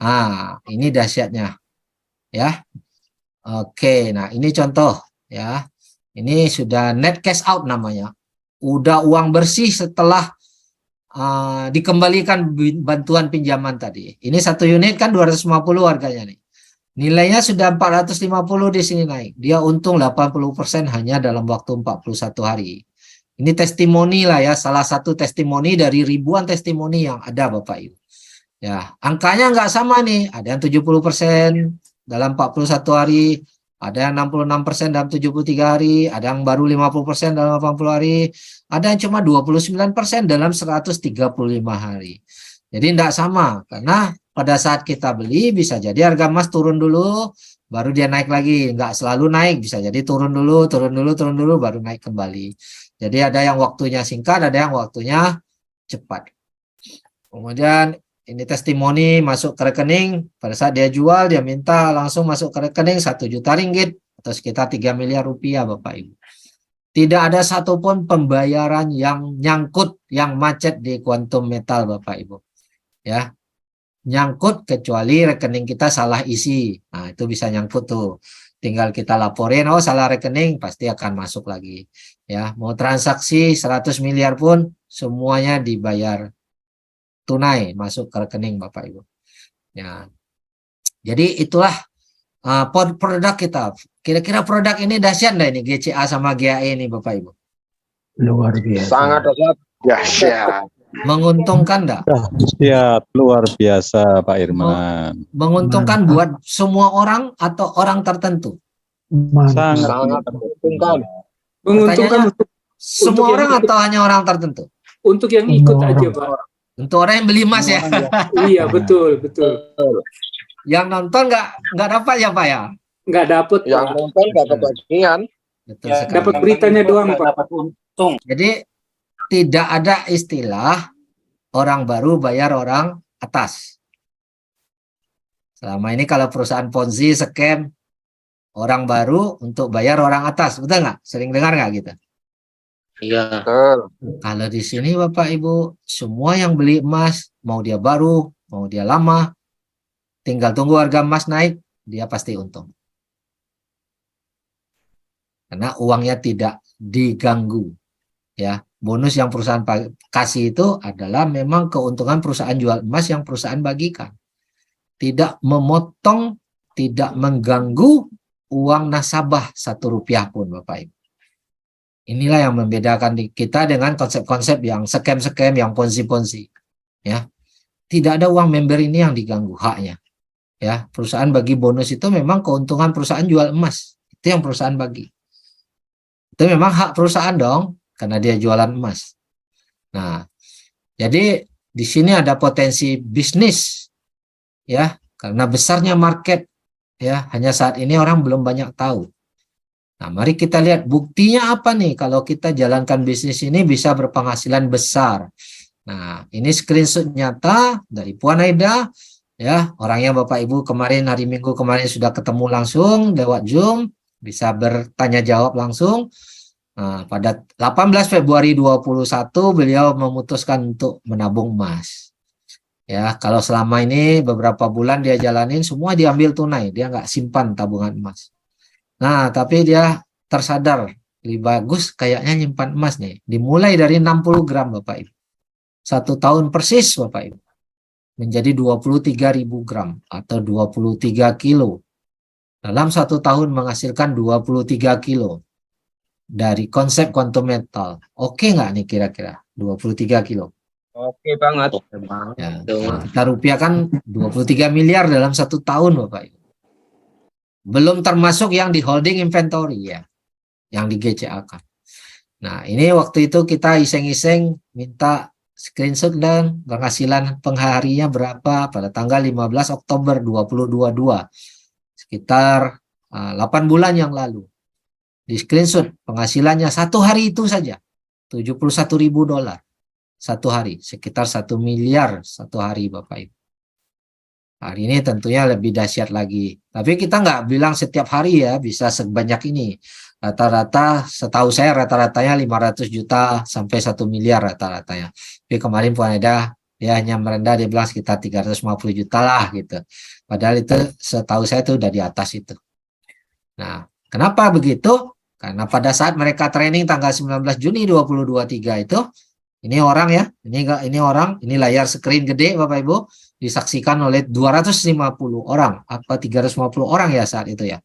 Nah, ini dahsyatnya. Ya. Oke, nah ini contoh ya. Ini sudah net cash out namanya. Udah uang bersih setelah dikembalikan bantuan pinjaman tadi. Ini 1 unit kan 250 harganya nih. Nilainya sudah 450 di sini naik. Dia untung 80% hanya dalam waktu 41 hari. Ini testimoni lah ya, salah satu testimoni dari ribuan testimoni yang ada Bapak Ibu. Ya, angkanya nggak sama nih. Ada yang 70% dalam 41 hari, ada yang 66% dalam 73 hari, ada yang baru 50% dalam 80 hari, ada yang cuma 29% dalam 135 hari. Jadi tidak sama, karena pada saat kita beli bisa jadi harga emas turun dulu, baru dia naik lagi. Nggak selalu naik, bisa jadi turun dulu, baru naik kembali. Jadi ada yang waktunya singkat, ada yang waktunya cepat. Kemudian ini testimoni masuk ke rekening, pada saat dia jual, dia minta langsung masuk ke rekening 1 juta ringgit atau sekitar 3 miliar rupiah Bapak Ibu. Tidak ada satupun pembayaran yang nyangkut, yang macet di Quantum Metal Bapak Ibu. Ya, nyangkut kecuali rekening kita salah isi. Nah, itu bisa nyangkut tuh. Tinggal kita laporin, oh salah rekening, pasti akan masuk lagi. Ya, mau transaksi 100 miliar pun semuanya dibayar tunai masuk ke rekening Bapak Ibu. Ya. Jadi itulah produk kita. Kira-kira produk ini dahsyat enggak ini GCA sama GAE ini Bapak Ibu? Luar biasa. Sangat dahsyat. Dahsyat. Menguntungkan enggak? Dahsyat, luar biasa Pak Irman. Menguntungkan buat semua orang atau orang tertentu? Sangat Sangat menguntungkan. Menguntungkan Semua yang orang ikut. atau hanya orang tertentu? untuk yang ikut aja, Pak. Untuk orang yang beli emas ya. Iya, betul. Yang nonton nggak dapat ya Pak ya? Nggak dapet, Yang Pak. nonton nggak kebagian. Betul Ya, sekali. dapat beritanya doang, Pak. Dapat untung. Jadi tidak ada istilah orang baru bayar orang atas. Selama ini kalau perusahaan Ponzi, scam, orang baru untuk bayar orang atas, betul nggak? Sering dengar nggak gitu? Iya. Betul. Kalau di sini Bapak Ibu, semua yang beli emas, mau dia baru, mau dia lama, tinggal tunggu harga emas naik, dia pasti untung. Karena uangnya tidak diganggu. Ya, bonus yang perusahaan kasih itu adalah memang keuntungan perusahaan jual emas yang perusahaan bagikan. Tidak memotong, tidak mengganggu uang nasabah 1 rupiah pun Bapak Ibu. Inilah yang membedakan kita dengan konsep-konsep yang scam-scam, yang ponzi-ponzi. Ya, tidak ada uang member ini yang diganggu haknya. Ya, perusahaan bagi bonus itu memang keuntungan perusahaan jual emas. Itu yang perusahaan bagi. Itu memang hak perusahaan dong, karena dia jualan emas. Nah, jadi di sini ada potensi bisnis, ya, karena besarnya market, ya, hanya saat ini orang belum banyak tahu. Nah, mari kita lihat buktinya apa nih kalau kita jalankan bisnis ini bisa berpenghasilan besar. Nah, ini screenshot nyata dari Puan Aida, ya, orangnya Bapak Ibu kemarin hari Minggu kemarin sudah ketemu langsung lewat Zoom, bisa bertanya jawab langsung. Nah, pada 18 Februari 2021 beliau memutuskan untuk menabung emas. Ya, kalau selama ini beberapa bulan dia jalanin semua diambil tunai, dia nggak simpan tabungan emas. Nah, tapi dia tersadar lebih bagus kayaknya nyimpan emas nih. Dimulai dari 60 gram Bapak Ibu. 1 tahun persis Bapak Ibu. Menjadi 23.000 gram atau 23 kilo. Dalam 1 tahun menghasilkan 23 kilo. Dari konsep quantum metal. Oke nggak nih kira-kira? 23 kilo. Oke banget. Ya, nah, kita rupiahkan 23 miliar dalam 1 tahun Bapak Ibu. Belum termasuk yang di holding inventory ya. Yang di GCA kan. Nah ini waktu itu kita iseng-iseng minta screenshot dan penghasilan pengharinya berapa pada tanggal 15 Oktober 2022. Sekitar 8 bulan yang lalu. Di screenshot penghasilannya 1 hari itu saja. $71.000. 1 hari, sekitar 1 miliar 1 hari Bapak Ibu. Hari ini tentunya lebih dahsyat lagi. Tapi kita nggak bilang setiap hari ya bisa sebanyak ini. Rata-rata, setahu saya rata-ratanya 500 juta sampai 1 miliar rata-ratanya. Tapi kemarin Puan Eda dia hanya merendah, dia bilang sekitar 350 juta lah gitu. Padahal itu setahu saya itu udah di atas itu. Nah, kenapa begitu? Karena pada saat mereka training tanggal 19 Juni 2023 itu, ini orang ya, ini orang, ini layar screen gede Bapak Ibu, disaksikan oleh 250 orang, apa 350 orang ya saat itu ya.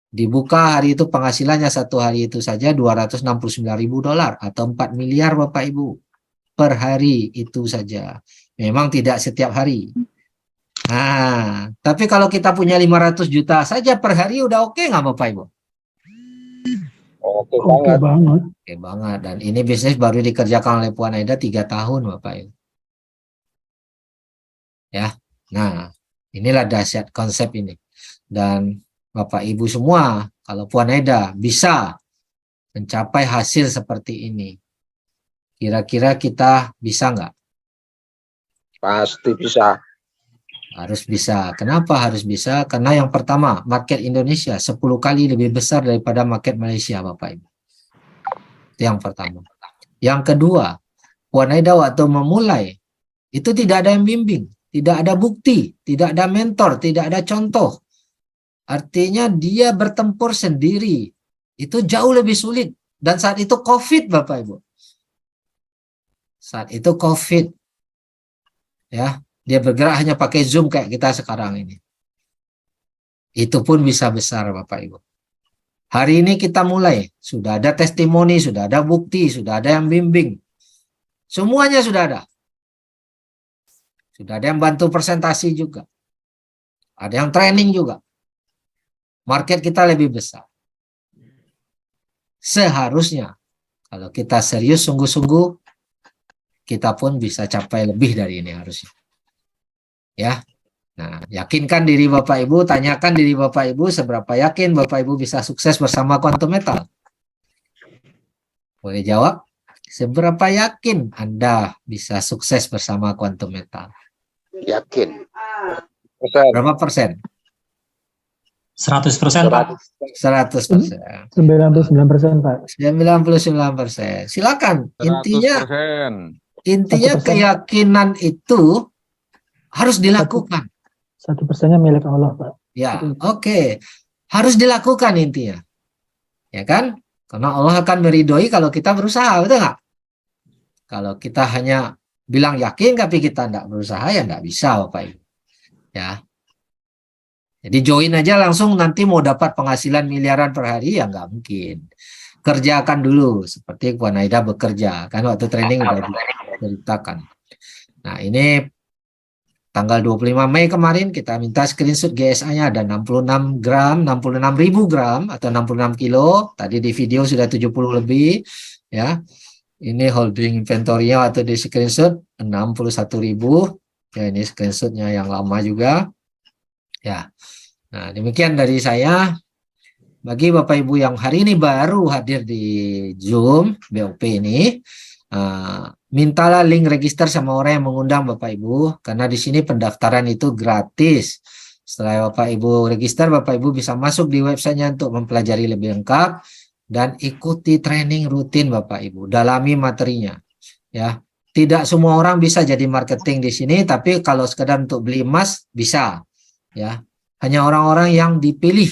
Dibuka hari itu penghasilannya 1 hari itu saja $269.000 atau 4 miliar Bapak Ibu per hari itu saja. Memang tidak setiap hari. Nah, tapi kalau kita punya 500 juta saja per hari udah oke nggak Bapak Ibu? Oke banget. Oke banget. Dan ini bisnis baru dikerjakan oleh Puan Aida 3 tahun Bapak Ibu. Ya, nah inilah dahsyat konsep ini. Dan Bapak Ibu semua, kalau Puan Aida bisa mencapai hasil seperti ini, kira-kira kita bisa nggak? Pasti bisa. Harus bisa. Kenapa harus bisa? Karena yang pertama, market Indonesia 10 kali lebih besar daripada market Malaysia, Bapak Ibu. Itu yang pertama. Yang kedua, Puan Aida waktu memulai, itu tidak ada yang bimbing, tidak ada bukti, tidak ada mentor, tidak ada contoh. Artinya dia bertempur sendiri. Itu jauh lebih sulit. Dan saat itu COVID, Bapak Ibu. Saat itu COVID. Ya. Dia bergerak hanya pakai Zoom kayak kita sekarang ini. Itu pun bisa besar Bapak Ibu. Hari ini kita mulai. Sudah ada testimoni, sudah ada bukti, sudah ada yang bimbing. Semuanya sudah ada. Sudah ada yang bantu presentasi juga. Ada yang training juga. Market kita lebih besar. Seharusnya kalau kita serius sungguh-sungguh, kita pun bisa capai lebih dari ini harusnya. Ya, nah yakinkan diri Bapak Ibu, tanyakan diri Bapak Ibu seberapa yakin Bapak Ibu bisa sukses bersama Quantum Metal. Boleh jawab? Seberapa yakin Anda bisa sukses bersama Quantum Metal? Yakin. Berapa persen? 100% Pak. 100%. 99% Pak. 99%. Silakan. Intinya 100%. keyakinan itu harus dilakukan. 1%-nya milik Allah Pak. Ya, oke. Harus dilakukan intinya. Ya kan? Karena Allah akan meridhoi kalau kita berusaha, betul nggak? Kalau kita hanya bilang yakin tapi kita tidak berusaha ya tidak bisa Bapak Ibu. Ya. Jadi join aja langsung nanti mau dapat penghasilan miliaran per hari ya nggak mungkin. Kerjakan dulu seperti Puan Aida bekerja. Kan waktu training udah diceritakan. Nah ini tanggal 25 Mei kemarin kita minta screenshot GSA-nya ada 66 gram, 66.000 gram atau 66 kilo. Tadi di video sudah 70 lebih. Ya. Ini holding inventory-nya waktu di screenshot 61.000. Ya ini screenshot-nya yang lama juga. Ya. Nah, demikian dari saya. Bagi Bapak Ibu yang hari ini baru hadir di Zoom BOP ini, mintalah link register sama orang yang mengundang Bapak Ibu, karena di sini pendaftaran itu gratis. Setelah Bapak Ibu register, Bapak Ibu bisa masuk di websitenya untuk mempelajari lebih lengkap dan ikuti training rutin Bapak Ibu, dalami materinya. Ya, tidak semua orang bisa jadi marketing di sini, tapi kalau sekedar untuk beli emas bisa, ya. Hanya orang-orang yang dipilih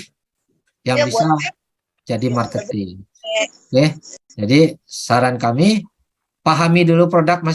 yang bisa jadi marketing. Oke, jadi saran kami pahami dulu produk masing